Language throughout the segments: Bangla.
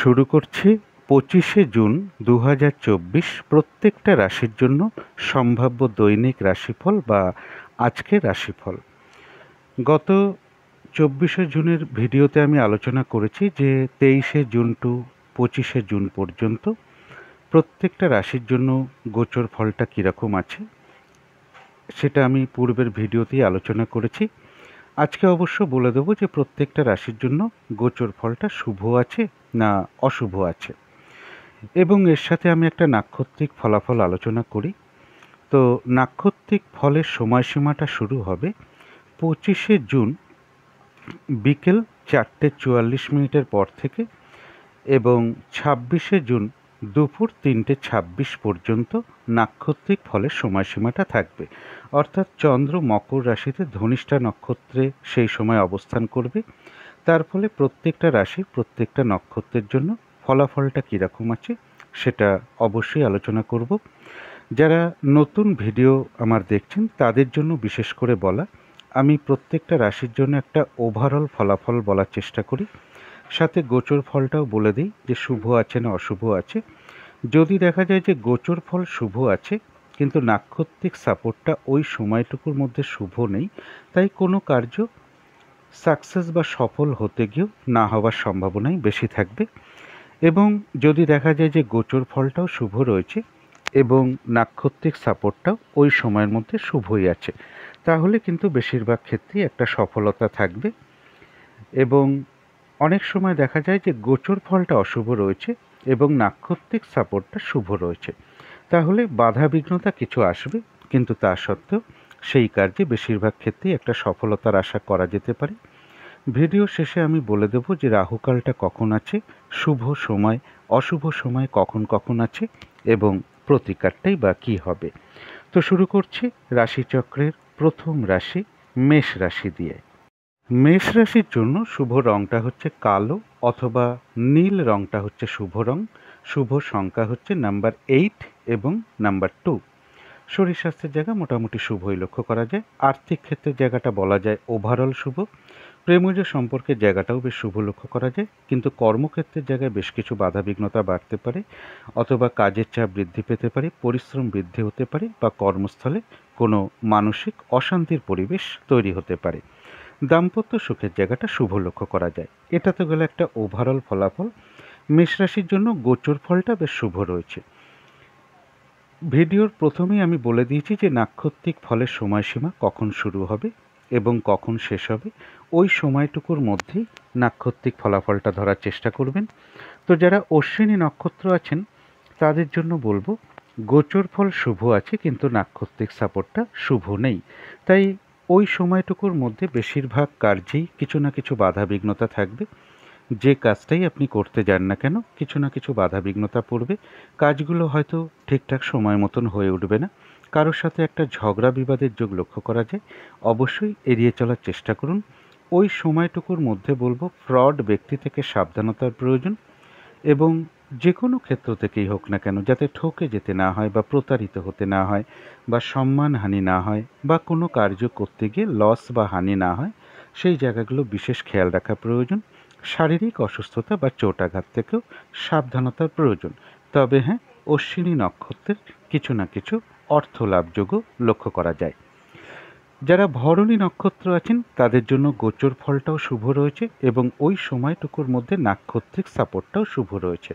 শুরু করছি 25শে জুন 2024 প্রত্যেকটা রাশির জন্য সম্ভাব্য দৈনিক রাশিফল বা আজকের রাশিফল। গত 24শে জুনের ভিডিওতে আমি আলোচনা করেছি যে 23শে জুন টু 25শে জুন পর্যন্ত প্রত্যেকটা রাশির জন্য গোচর ফলটা কীরকম আছে সেটা আমি পূর্বের ভিডিওতেই আলোচনা করেছি। আজকে অবশ্য বলে দেবো যে প্রত্যেকটা রাশির জন্য গোচর ফলটা শুভ আছে না অশুভ আছে, এবং এর সাথে আমি একটা নাক্ষত্রিক ফলাফল আলোচনা করি। তো নাক্ষত্রিক ফলের সময়সীমাটা শুরু হবে 25শে জুন বিকেল 4:44 পর থেকে এবং 26শে জুন দুপুর 3:26 পর্যন্ত নাক্ষত্রিক ফলের সময়সীমাটা থাকবে। অর্থাৎ চন্দ্র মকর রাশিতে ধনিষ্ঠা নক্ষত্রে সেই সময় অবস্থান করবে। তার ফলে প্রত্যেকটা রাশির প্রত্যেকটা নক্ষত্রের জন্য ফলাফলটা কীরকম আছে সেটা অবশ্যই আলোচনা করব। যারা নতুন ভিডিও আমার দেখছেন তাদের জন্য বিশেষ করে বলা, আমি প্রত্যেকটা রাশির জন্য একটা ওভারঅল ফলাফল বলার চেষ্টা করি, সাথে গোচর ফলটাও বলে দিই যে শুভ আছে না অশুভ আছে। যদি দেখা যায় যে গোচর ফল শুভ আছে কিন্তু নাক্ষত্রিক সাপোর্টটা ওই সময়টুকুর মধ্যে শুভ নেই, তাই কোনো কার্য সাকসেস বা সফল হতে গিয়েও না হওয়ার সম্ভাবনাই বেশি থাকবে। এবং যদি দেখা যায় যে গোচর ফলটাও শুভ রয়েছে এবং নাক্ষত্রিক সাপোর্টটাও ওই সময়ের মধ্যে শুভই আছে, তাহলে কিন্তু বেশিরভাগ ক্ষেত্রেই একটা সফলতা থাকবে। এবং অনেক সময় দেখা যায় যে গোচর ফলটা অশুভ রয়েছে এবং নাক্ষত্রিক সাপোর্টটা শুভ রয়েছে, তাহলে বাধা বিঘ্নতা কিছু আসবে, কিন্তু তা সত্ত্বেও সেই কার্যে বেশিরভাগ ক্ষেত্রেই একটা সফলতার আশা করা যেতে পারে। ভিডিও শেষে আমি বলে দেব যে রাহুকালটা কখন আছে, শুভ সময় অশুভ সময় কখন কখন আছে এবং প্রতিকারটাই বা কী হবে। তো শুরু করছি রাশিচক্রের প্রথম রাশি মেষ রাশি দিয়ে। মেষ রাশির জন্য শুভ রংটা হচ্ছে কালো অথবা নীল রংটা হচ্ছে শুভ রং। শুভ সংখ্যা হচ্ছে নাম্বার 8 এবং নাম্বার 2। শরীর স্বাস্থ্যের জায়গা মোটামুটি শুভই লক্ষ্য করা যায়। আর্থিক ক্ষেত্রের জায়গাটা বলা যায় ওভারঅল শুভ। প্রেমজ সম্পর্কের জায়গাটাও বেশ শুভ লক্ষ্য করা যায়, কিন্তু কর্মক্ষেত্রের জায়গায় বেশ কিছু বাধা বিঘ্নতা বাড়তে পারে, অথবা কাজের চাপ বৃদ্ধি পেতে পারে, পরিশ্রম বৃদ্ধি হতে পারে, বা কর্মস্থলে কোনো মানসিক অশান্তির পরিবেশ তৈরি হতে পারে। দাম্পত্য সুখের জায়গাটা শুভ লক্ষ্য করা যায়। এটা তো গেল একটা ওভারঅল ফলাফল। মেষ রাশির জন্য গোচর ফলটা বেশ শুভ রয়েছে। ভিডিওর প্রথমেই আমি বলে দিয়েছি যে নাক্ষত্রিক ফলের সময়সীমা কখন শুরু হবে এবং কখন শেষ হবে, ওই সময়টুকুর মধ্যেই নাক্ষত্রিক ফলাফলটা ধরার চেষ্টা করবেন। তো যারা অশ্বিনী নক্ষত্র আছেন তাদের জন্য বলবো গোচর ফল শুভ আছে কিন্তু নাক্ষত্রিক সাপোর্টটা শুভ নেই, তাই ওই সময়টুকুর মধ্যে বেশিরভাগ কার্যেই কিছু না কিছু বাধা বিঘ্নতা থাকবে। যে কাজটাই আপনি করতে যান না কেন কিছু না কিছু বাধা বিঘ্নতা পড়বে, কাজগুলো হয়তো ঠিকঠাক সময় মতন হয়ে উঠবে না, কারোর সাথে একটা ঝগড়া বিবাদের যোগ লক্ষ্য করা যায়। অবশ্যই এড়িয়ে চলার চেষ্টা করুন। ওই সময়টুকুর মধ্যে বলবো ফ্রড ব্যক্তি থেকে সাবধানতার প্রয়োজন, এবং যে কোনো ক্ষেত্র থেকেই হোক না কেন যাতে ঠকে যেতে না হয় বা প্রতারিত হতে না হয় বা সম্মানহানি না হয় বা কোনো কার্য করতে গিয়ে লস বা হানি না হয়, সেই জায়গাগুলো বিশেষ খেয়াল রাখা প্রয়োজন। শারীরিক অসুস্থতা বা চোটাঘাত থেকেও সাবধানতার প্রয়োজন। তবে হ্যাঁ, অশ্বিনী নক্ষত্রের কিছু না কিছু অর্থ লাভযোগও লক্ষ্য করা যায়। যারা ভরণী নক্ষত্র আছেন তাদের জন্য গোচর ফলটাও শুভ রয়েছে এবং ওই সময়টুকুর মধ্যে নাক্ষত্রিক সাপোর্টটাও শুভ রয়েছে,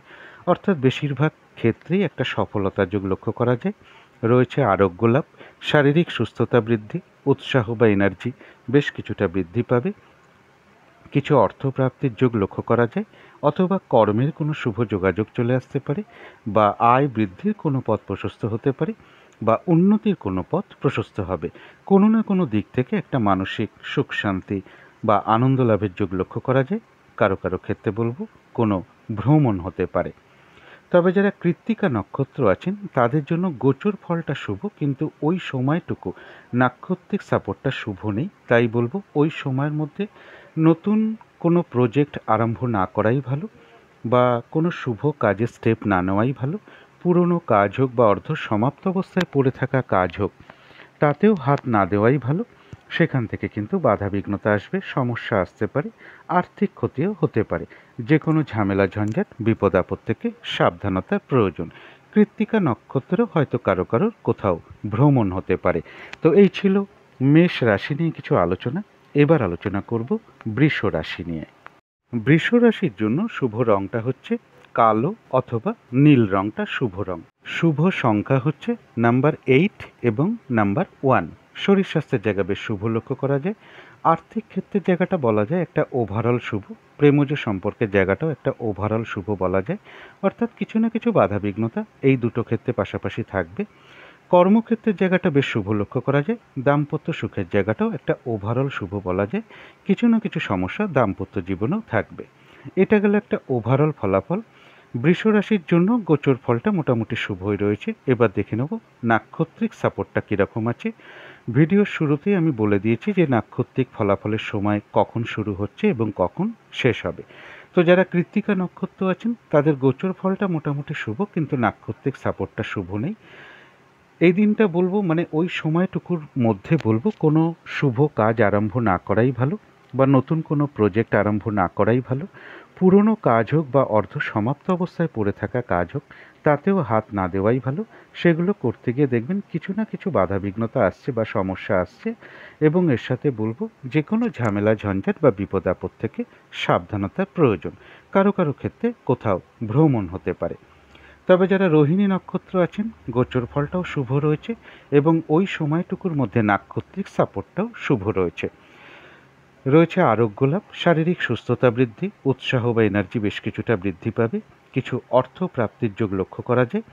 অর্থাৎ বেশিরভাগ ক্ষেত্রেই একটা সফলতার যোগ লক্ষ্য করা যায়। রয়েছে আরোগ্য লাভ, শারীরিক সুস্থতা বৃদ্ধি, উৎসাহ বা এনার্জি বেশ কিছুটা বৃদ্ধি পাবে, কিছু অর্থপ্রাপ্তির যোগ লক্ষ্য করা যায়, অথবা কর্মের কোনো শুভ যোগাযোগ চলে আসতে পারে, বা আয় বৃদ্ধির কোনো পথ প্রশস্ত হতে পারে, বা উন্নতির কোনো পথ প্রশস্ত হবে। কোনো না কোনো দিক থেকে একটা মানসিক সুখ শান্তি বা আনন্দ লাভের যোগ লক্ষ্য করা যায়। কারো কারো ক্ষেত্রে বলবো কোনো ভ্রমণ হতে পারে। তবে যারা কৃত্তিকা নক্ষত্র আছেন তাদের জন্য গোচর ফলটা শুভ, কিন্তু ওই সময়টুকু নাক্ষত্রিক সাপোর্টটা শুভ নেই, তাই বলবো ওই সময়ের মধ্যে নতুন কোনো প্রজেক্ট আরম্ভ না করাই ভালো, বা কোনো শুভ কাজে স্টেপ না নেওয়াই ভালো। পুরনো কাজ হোক বা অর্ধ সমাপ্ত অবস্থায় পড়ে থাকা কাজ হোক, তাতেও হাত না দেওয়াই ভালো। সেখান থেকে কিন্তু বাধা বিঘ্নতা আসবে, সমস্যা আসতে পারে, আর্থিক ক্ষতিও হতে পারে। যে কোনো ঝামেলা ঝঞ্ঝাট বিপদ আপদ থেকে সাবধানতার প্রয়োজন। কৃত্তিকা নক্ষত্রেও হয়তো কারো কারোর কোথাও ভ্রমণ হতে পারে। তো এই ছিল মেষ রাশি নিয়ে কিছু আলোচনা। এবার আলোচনা করব বৃষ রাশি নিয়ে। বৃষ রাশির জন্য শুভ রংটা হচ্ছে কালো অথবা নীল রংটা শুভ রং। শুভ সংখ্যা হচ্ছে নাম্বার 8 এবং নাম্বার 1। শরীর স্বাস্থ্যের জায়গা বেশ শুভ লক্ষ্য করা যায়। আর্থিক ক্ষেত্রের জায়গাটা বলা যায় একটা ওভারঅল শুভ। প্রেমজ সম্পর্কের জায়গাটাও একটা ওভারঅল শুভ বলা যায়। অর্থাৎ কিছু না কিছু বাধা বিঘ্নতা এই দুটো ক্ষেত্রে পাশাপাশি থাকবে। কর্মক্ষেত্রের জায়গাটা বেশ শুভ লক্ষ্য করা যায়। দাম্পত্য সুখের জায়গাটাও একটা ওভারঅল শুভ বলা যায়। কিছু না কিছু সমস্যা দাম্পত্য জীবনেও থাকবে। এটা গেল একটা ওভারঅল ফলাফল। বৃষ রাশির জন্য গোচর ফলটা মোটামুটি শুভই রয়েছে। এবার দেখে নেব নাক্ষত্রিক সাপোর্টটা কীরকম আছে। ভিডিওর শুরুতেই আমি বলে দিয়েছি যে নাক্ষত্রিক ফলাফলের সময় কখন শুরু হচ্ছে এবং কখন শেষ হবে। তো যারা কৃত্তিকা নক্ষত্র আছেন তাদের গোচর ফলটা মোটামুটি শুভ, কিন্তু নাক্ষত্রিক সাপোর্টটা শুভ নেই। এই দিনটা বলবো মানে ওই সময়টুকুর মধ্যে বলবো কোনো শুভ কাজ আরম্ভ না করাই ভালো, বা নতুন কোনো প্রজেক্ট আরম্ভ না করাই ভালো। পুরনো কাজ হোক বা অর্ধ সমাপ্ত অবস্থায় পড়ে থাকা কাজ হোক, তাতেও হাত না দেওয়াই ভালো। সেগুলো করতে গিয়ে দেখবেন কিছু না কিছু বাধা বিঘ্নতা আসছে বা সমস্যা আসছে, এবং এর সাথে বলবো যে কোনো ঝামেলা ঝঞ্ঝাট বা বিপদ আপদ থেকে সাবধানতার প্রয়োজন। কারো কারো ক্ষেত্রে কোথাও ভ্রমণ হতে পারে। তবে যারা রোহিণী নক্ষত্র আছেন গোচর ফলটাও শুভ রয়েছে, এবং ওই সময়টুকুর মধ্যে নাক্ষত্রিক সাপোর্টটাও শুভ রয়েছে। রয়েছে আরোগ্য লাভ, শারীরিক সুস্থতা বৃদ্ধি, উৎসাহ বা এনার্জি বেশ কিছুটা বৃদ্ধি পাবে। কিছু অর্থ প্রাপ্তির যোগ লক্ষ্য করা যায়,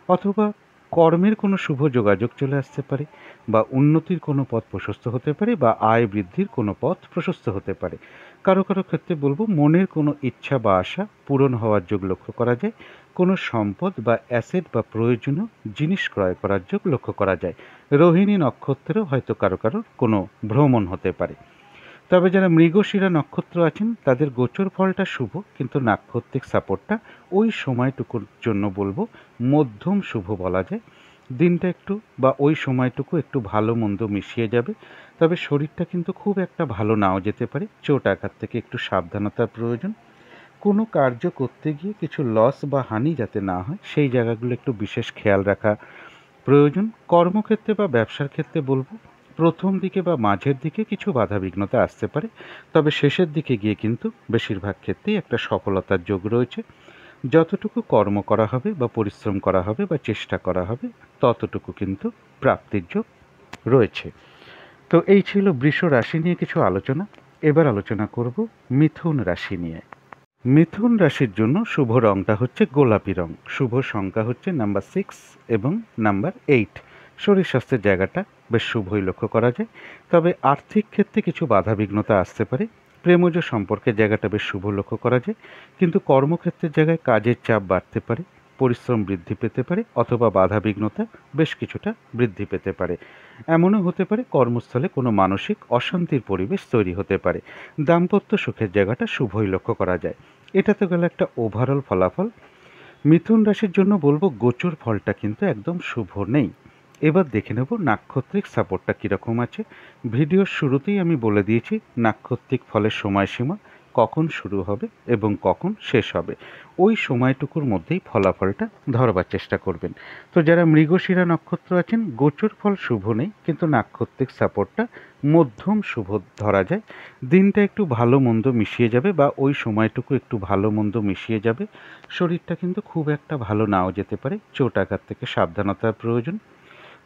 অথবা কর্মের কোনো শুভ যোগাযোগ চলে আসতে পারে, বা উন্নতির কোনো পথ প্রশস্ত হতে পারে, বা আয় বৃদ্ধির কোনো পথ প্রশস্ত হতে পারে। কারো কারো ক্ষেত্রে বলবো মনের কোনো ইচ্ছা বা আশা পূরণ হওয়ার যোগ লক্ষ্য করা যায়। কোনো সম্পদ বা অ্যাসেট বা প্রয়োজনীয় জিনিস ক্রয় করার যোগ লক্ষ্য করা যায়। রোহিণী নক্ষত্রেও হয়তো কারো কারোর কোনো ভ্রমণ হতে পারে। তবে যারা মৃগশিরা নক্ষত্র আছেন তাদের গোচর ফলটা শুভ, কিন্তু নাক্ষত্রিক সাপোর্টটা ওই সময়টুকুর জন্য বলবো মধ্যম শুভ বলা যায়। দিনটা একটু বা ওই সময়টুকু একটু ভালো মন্দ মিশিয়ে যাবে, তবে শরীরটা কিন্তু খুব একটা ভালো নাও যেতে পারে। চোট আঘাত থেকে একটু সাবধানতার প্রয়োজন। কোনো কার্য করতে গিয়ে কিছু লস বা হানি যাতে না হয় সেই জায়গাগুলো একটু বিশেষ খেয়াল রাখা প্রয়োজন। কর্মক্ষেত্রে বা ব্যবসার ক্ষেত্রে বলবো প্রথম দিকে বা মাঝের দিকে কিছু বাধা বিঘ্নতা আসতে পারে, তবে শেষের দিকে গিয়ে কিন্তু বেশিরভাগ ক্ষেত্রেই একটা সফলতার যোগ রয়েছে। যতটুকু কর্ম করা হবে বা পরিশ্রম করা হবে বা চেষ্টা করা হবে ততটুকু কিন্তু প্রাপ্তির যোগ রয়েছে। তো এই ছিল বৃষ রাশি নিয়ে কিছু আলোচনা। এবার আলোচনা করব মিথুন রাশি নিয়ে। মিথুন রাশির জন্য শুভ রংটা হচ্ছে গোলাপি রং। শুভ সংখ্যা হচ্ছে নাম্বার 6 এবং নাম্বার 8। শরীর স্বাস্থ্যের জায়গাটা বেশ শুভই লক্ষ্য করা যায়, তবে আর্থিক ক্ষেত্রে কিছু বাধা বিঘ্নতা আসতে পারে। প্রেমজ সম্পর্কের জায়গাটা বেশ শুভ লক্ষ্য করা যায়, কিন্তু কর্মক্ষেত্রের জায়গায় কাজের চাপ বাড়তে পারে, পরিশ্রম বৃদ্ধি পেতে পারে, অথবা বাধা বিঘ্নতা বেশ কিছুটা বৃদ্ধি পেতে পারে। এমনও হতে পারে কর্মস্থলে কোনো মানসিক অশান্তির পরিবেশ তৈরি হতে পারে। দাম্পত্য সুখের জায়গাটা শুভই লক্ষ্য করা যায়। এটা তো গেল একটা ওভারঅল ফলাফল। মিথুন রাশির জন্য বলবো গোচর ফলটা কিন্তু একদম শুভ নেই। এবার দেখে নেব নাক্ষত্রিক সাপোর্টটা কীরকম আছে। ভিডিওর শুরুতেই আমি বলে দিয়েছি নাক্ষত্রিক ফলের সময়সীমা, কখন শুরু হবে এবং কখন শেষ হবে। ওই সময়টুকুর মধ্যেই ফলাফলটা ধরবার চেষ্টা করবেন। তো যারা মৃগশিরা নক্ষত্র আছেন গোচর ফল শুভ নেই, কিন্তু নাক্ষত্রিক সাপোর্টটা মধ্যম শুভ ধরা যায়। দিনটা একটু ভালো মন্দ মিশিয়ে যাবে, বা ওই সময়টুকু একটু ভালো মন্দ মিশিয়ে যাবে। শরীরটা কিন্তু খুব একটা ভালো নাও যেতে পারে, চোট আঘাত থেকে সাবধানতার প্রয়োজন।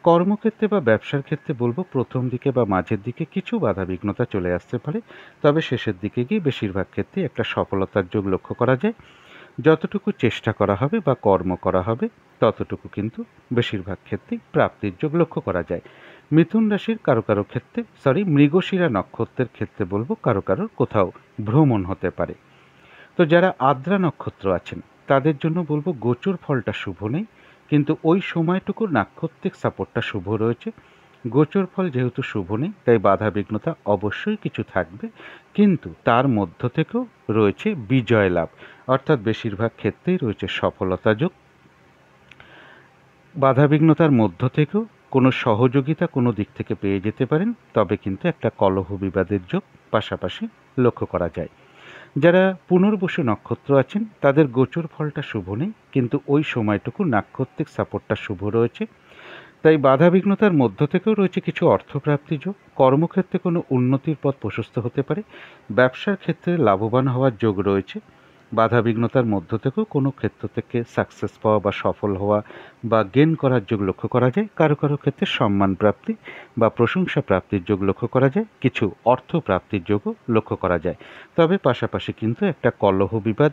কর্মক্ষেত্রে বা ব্যবসার ক্ষেত্রে বলবো প্রথম দিকে বা মাঝের দিকে কিছু বাধা বিঘ্নতা চলে আসতে পারে, তবে শেষের দিকে গিয়ে বেশিরভাগ ক্ষেত্রে একটা সফলতার যোগ লক্ষ্য করা যায়। যতটুকু চেষ্টা করা হবে বা কর্ম করা হবে ততটুকু কিন্তু বেশিরভাগ ক্ষেত্রেই প্রাপ্তির যোগ লক্ষ্য করা যায়। মিথুন রাশির কারো কারো ক্ষেত্রে মৃগশিরা নক্ষত্রের ক্ষেত্রে বলবো কারো কারো কোথাও ভ্রমণ হতে পারে। তো যারা আদ্রা নক্ষত্র আছেন তাদের জন্য বলবো গোচর ফলটা শুভ নেই, কিন্তু ওই সময়টুকু নাক্ষত্রিক সাপোর্টটা শুভ রয়েছে। গোচর ফল যেহেতু শুভ নেই তাই বাধা বিঘ্নতা অবশ্যই কিছু থাকবে, কিন্তু তার মধ্য থেকেও রয়েছে বিজয় লাভ, অর্থাৎ বেশিরভাগ ক্ষেত্রেই রয়েছে সফলতা যোগ। বাধা বিঘ্নতার মধ্য থেকেও কোনো সহযোগিতা কোনো দিক থেকে পেয়ে যেতে পারেন, তবে কিন্তু একটা কলহ বিবাদের যোগ পাশাপাশি লক্ষ্য করা যায়। যারা পুনর্বসু নক্ষত্র আছেন তাদের গোচর ফলটা শুভ নেই, কিন্তু ওই সময়টুকু নাক্ষত্রিক সাপোর্টটা শুভ রয়েছে। তাই বাধাবিঘ্নতার মধ্য থেকেও রয়েছে কিছু অর্থপ্রাপ্তি যোগ, কর্মক্ষেত্রে কোনো উন্নতির পথ প্রশস্ত হতে পারে, ব্যবসার ক্ষেত্রে লাভবান হওয়ার যোগ রয়েছে। বাধাবিঘ্নতার মধ্য থেকেও কোনো ক্ষেত্র থেকে সাকসেস পাওয়া বা সফল হওয়া বা গেন করার যোগ লক্ষ্য করা যায়। কারো কারো ক্ষেত্রে সম্মান প্রাপ্তি বা প্রশংসা প্রাপ্তির যোগ লক্ষ্য করা যায়, কিছু অর্থ প্রাপ্তির যোগও লক্ষ্য করা যায়। তবে পাশাপাশি কিন্তু একটা কলহ বিবাদ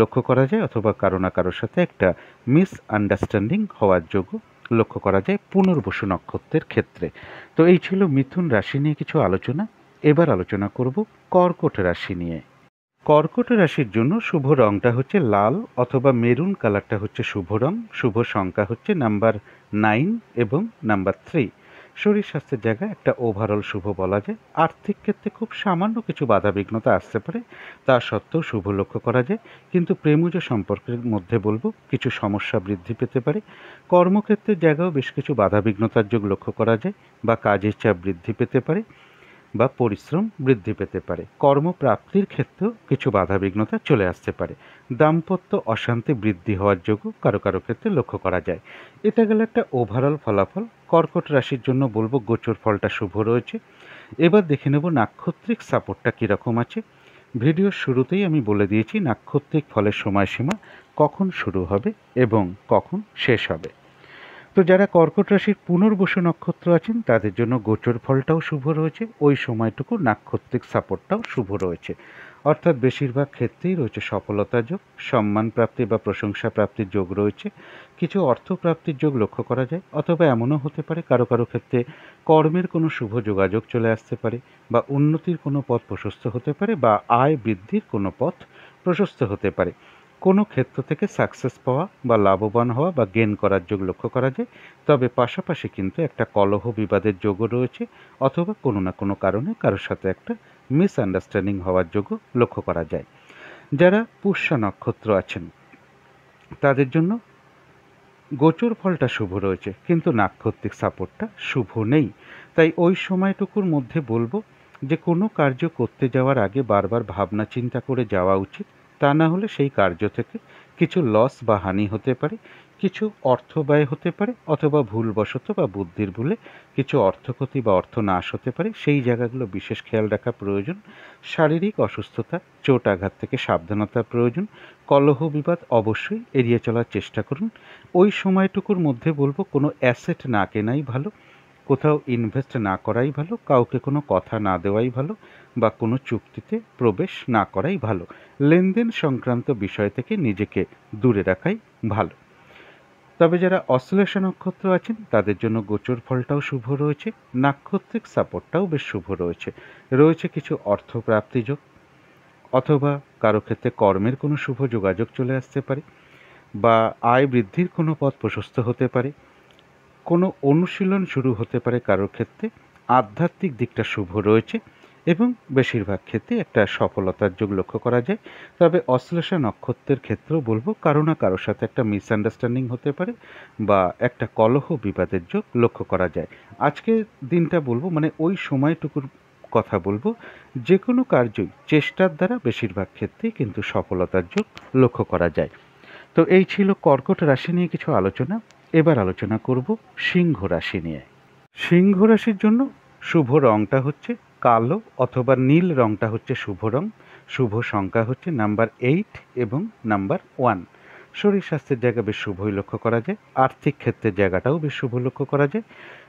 লক্ষ্য করা যায়, অথবা কারো না কারোর সাথে একটা মিসআন্ডারস্ট্যান্ডিং হওয়ার যোগও লক্ষ্য করা যায় পুনর্বসু নক্ষত্রের ক্ষেত্রে। তো এই ছিল মিথুন রাশি নিয়ে কিছু আলোচনা। এবার আলোচনা করব কর্কট রাশি নিয়ে। কর্কট রাশির জন্য শুভ রংটা হচ্ছে লাল অথবা মেরুন কালারটা হচ্ছে শুভ রং। শুভ সংখ্যা হচ্ছে নাম্বার 9 এবং নাম্বার 3। শরীর স্বাস্থ্যের জায়গায় একটা ওভারঅল শুভ বলা যায়। আর্থিক ক্ষেত্রে খুব সামান্য কিছু বাধাবিঘ্নতা আসতে পারে, তা সত্ত্বেও শুভ লক্ষ্য করা যায়। কিন্তু প্রেমজ সম্পর্কের মধ্যে বলবো কিছু সমস্যা বৃদ্ধি পেতে পারে। কর্মক্ষেত্রের জায়গায়ও বেশ কিছু বাধাবিঘ্নতার যোগ লক্ষ্য করা যায়, বা কাজের চাপ বৃদ্ধি পেতে পারে বা পরিশ্রম বৃদ্ধি পেতে পারে। কর্মপ্রাপ্তির ক্ষেত্রেও কিছু বাধাবিঘ্নতা চলে আসতে পারে। দাম্পত্য অশান্তি বৃদ্ধি হওয়ার যোগও কারো কারো ক্ষেত্রে লক্ষ্য করা যায়। এটা গেল একটা ওভারঅল ফলাফল। কর্কট রাশির জন্য বলবো গোচর ফলটা শুভ রয়েছে। এবার দেখে নেব নাক্ষত্রিক সাপোর্টটা কীরকম আছে। ভিডিওর শুরুতেই আমি বলে দিয়েছি নাক্ষত্রিক ফলের সময়সীমা কখন শুরু হবে এবং কখন শেষ হবে। তো যারা কর্কট রাশির পুনর্বসু নক্ষত্র আছেন তাদের জন্য গোচর ফলটাও শুভ রয়েছে, ওই সময়টুকু নাক্ষত্রিক সাপোর্টটাও শুভ রয়েছে। অর্থাৎ বেশিরভাগ ক্ষেত্রেই রয়েছে সফলতা যোগ, সম্মান প্রাপ্তি বা প্রশংসা প্রাপ্তির যোগ রয়েছে। কিছু অর্থ প্রাপ্তির যোগ লক্ষ্য করা যায়, অথবা এমনও হতে পারে কারো কারো ক্ষেত্রে কর্মের কোনো শুভ যোগাযোগ চলে আসতে পারে, বা উন্নতির কোনো পথ প্রশস্ত হতে পারে, বা আয় বৃদ্ধির কোনো পথ প্রশস্ত হতে পারে। কোনো ক্ষেত্র থেকে সাকসেস পাওয়া বা লাভবান হওয়া বা গেন করার যোগ লক্ষ্য করা যায়। তবে পাশাপাশি কিন্তু একটা কলহ বিবাদের যোগও রয়েছে, অথবা কোনো না কোনো কারণে কারোর সাথে একটা মিসআন্ডারস্ট্যান্ডিং হওয়ার যোগও লক্ষ্য করা যায়। যারা পুষ্যা নক্ষত্র আছেন তাদের জন্য গোচর ফলটা শুভ রয়েছে, কিন্তু নাক্ষত্রিক সাপোর্টটা শুভ নেই। তাই ওই সময়টুকুর মধ্যে বলবো যে কোনো কার্য করতে যাওয়ার আগে বারবার ভাবনা চিন্তা করে যাওয়া উচিত। তা না হলে সেই কার্য থেকে কিছু লস বা হানি হতে পারে, কিছু অর্থ ব্যয় হতে পারে, অথবা ভুলবশত বা বুদ্ধির ভুলে কিছু অর্থক্ষতি বা অর্থনাশ হতে পারে। সেই জায়গাগুলো বিশেষ খেয়াল রাখা প্রয়োজন। শারীরিক অসুস্থতা, চোট আঘাত থেকে সাবধানতার প্রয়োজন। কলহ বিবাদ অবশ্যই এড়িয়ে চলার চেষ্টা করুন। ওই সময়টুকুর মধ্যে বলবো কোনো অ্যাসেট না কেনাই ভালো, কোথাও ইনভেস্ট না করাই ভালো, কাউকে কোনো কথা না দেওয়াই ভালো, বা কোনো চুক্তিতে প্রবেশ না করাই ভালো। লেনদেন সংক্রান্ত বিষয় থেকে নিজেকে দূরে রাখাই ভালো। তবে যারা অশ্লেষা নক্ষত্র আছেন তাদের জন্য গোচর ফলটাও শুভ রয়েছে, নাক্ষত্রিক সাপোর্টটাও বেশ শুভ রয়েছে। রয়েছে কিছু অর্থপ্রাপ্তি যোগ, অথবা কারো ক্ষেত্রে কর্মের কোনো শুভ যোগাযোগ চলে আসতে পারে, বা আয় বৃদ্ধির কোনো পথ প্রশস্ত হতে পারে। কোনো অনুশীলন শুরু হতে পারে কারোর ক্ষেত্রে। আধ্যাত্মিক দিকটা শুভ রয়েছে এবং বেশিরভাগ ক্ষেত্রে একটা সফলতার যোগ লক্ষ্য করা যায়। তবে অশ্লেষা নক্ষত্রের ক্ষেত্রেও বলবো কারো না কারোর সাথে একটা মিসআন্ডারস্ট্যান্ডিং হতে পারে, বা একটা কলহ বিবাদের যোগ লক্ষ্য করা যায়। আজকের দিনটা বলবো মানে ওই সময়টুকুর কথা বলবো, যে কোনো কার্যই চেষ্টার দ্বারা বেশিরভাগ ক্ষেত্রেই কিন্তু সফলতার যোগ লক্ষ্য করা যায়। তো এই ছিল কর্কট রাশি নিয়ে কিছু আলোচনা। এবার আলোচনা করব সিংহ রাশি নিয়ে। সিংহ রাশির জন্য শুভ রংটা হচ্ছে কালো অথবা নীল রংটা হচ্ছে শুভ রং। শুভ সংখ্যা হচ্ছে নাম্বার 8 এবং নাম্বার 1। শরীর স্বাস্থ্যের জায়গা বেশ শুভই লক্ষ্য করা যায়। আর্থিক ক্ষেত্রের জায়গাটাও বেশ শুভ লক্ষ্য করা যায়।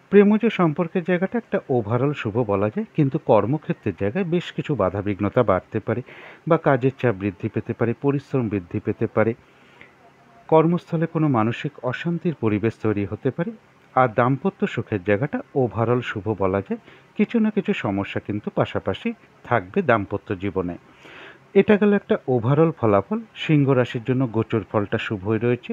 প্রেমজ সম্পর্কের জায়গাটা একটা ওভারঅল শুভ বলা যায়, কিন্তু কর্মক্ষেত্রের জায়গায় বেশ কিছু বাধাবিঘ্নতা বাড়তে পারে, বা কাজের চাপ বৃদ্ধি পেতে পারে, পরিশ্রম বৃদ্ধি পেতে পারে। কর্মস্থলে কোনো মানসিক অশান্তির পরিবেশ তৈরি হতে পারে। আর দাম্পত্য সুখের জায়গাটা ওভারঅল শুভ বলা যায়। কিছু না কিছু সমস্যা কিন্তু পাশাপাশি থাকবে দাম্পত্য জীবনে। এটা গেল একটা ওভারঅল ফলাফল। সিংহ রাশির জন্য গোচর ফলটা শুভই রয়েছে।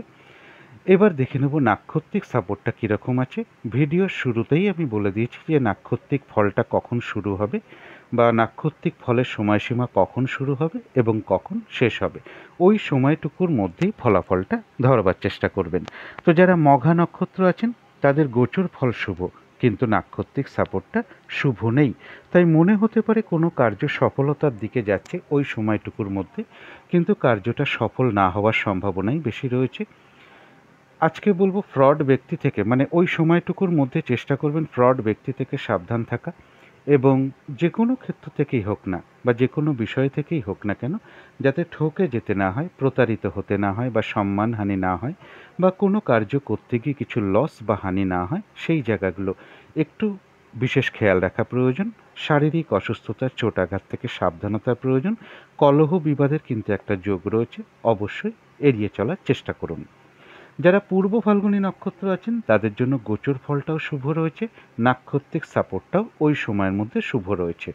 এবার দেখে নেব নাক্ষত্রিক সাপোর্টটা কীরকম আছে। ভিডিওর শুরুতেই আমি বলে দিয়েছি যে নাক্ষত্রিক ফলটা কখন শুরু হবে, বা নাক্ষত্রিক ফলের সময়সীমা কখন শুরু হবে এবং কখন শেষ হবে। ওই সময়টুকুর মধ্যেই ফলাফলটা ধরবার চেষ্টা করবেন। তো যারা মঘা নক্ষত্র আছেন তাদের গোচর ফল শুভ, কিন্তু নাক্ষত্রিক সাপোর্টটা শুভ নেই। তাই মনে হতে পারে কোনো কার্য সফলতার দিকে যাচ্ছে ওই সময়টুকুর মধ্যে, কিন্তু কার্যটা সফল না হওয়ার সম্ভাবনাই বেশি রয়েছে। আজকে বলবো ফ্রড ব্যক্তি থেকে, মানে ওই সময়টুকুর মধ্যে চেষ্টা করবেন ফ্রড ব্যক্তি থেকে সাবধান থাকা, এবং যে কোনো ক্ষেত্র থেকেই হোক না বা যে কোনো বিষয় থেকেই হোক না কেন, যাতে ঠকে যেতে না হয়, প্রতারিত হতে না হয়, বা সম্মানহানি না হয়, বা কোনো কার্য করতে গিয়ে কিছু লস বা হানি না হয়, সেই জায়গাগুলো একটু বিশেষ খেয়াল রাখা প্রয়োজন। শারীরিক অসুস্থতা, চোট আঘাত থেকে সাবধানতার প্রয়োজন। কলহ বিবাদের কিন্তু একটা যোগ রয়েছে, অবশ্যই এড়িয়ে চলার চেষ্টা করুন। যারা পূর্ব ফাল্গুনী নক্ষত্র আছেন তাদের জন্য গোচর ফলটাও শুভ রয়েছে, নাক্ষত্রিক সাপোর্টটাও ওই সময়ের মধ্যে শুভ রয়েছে।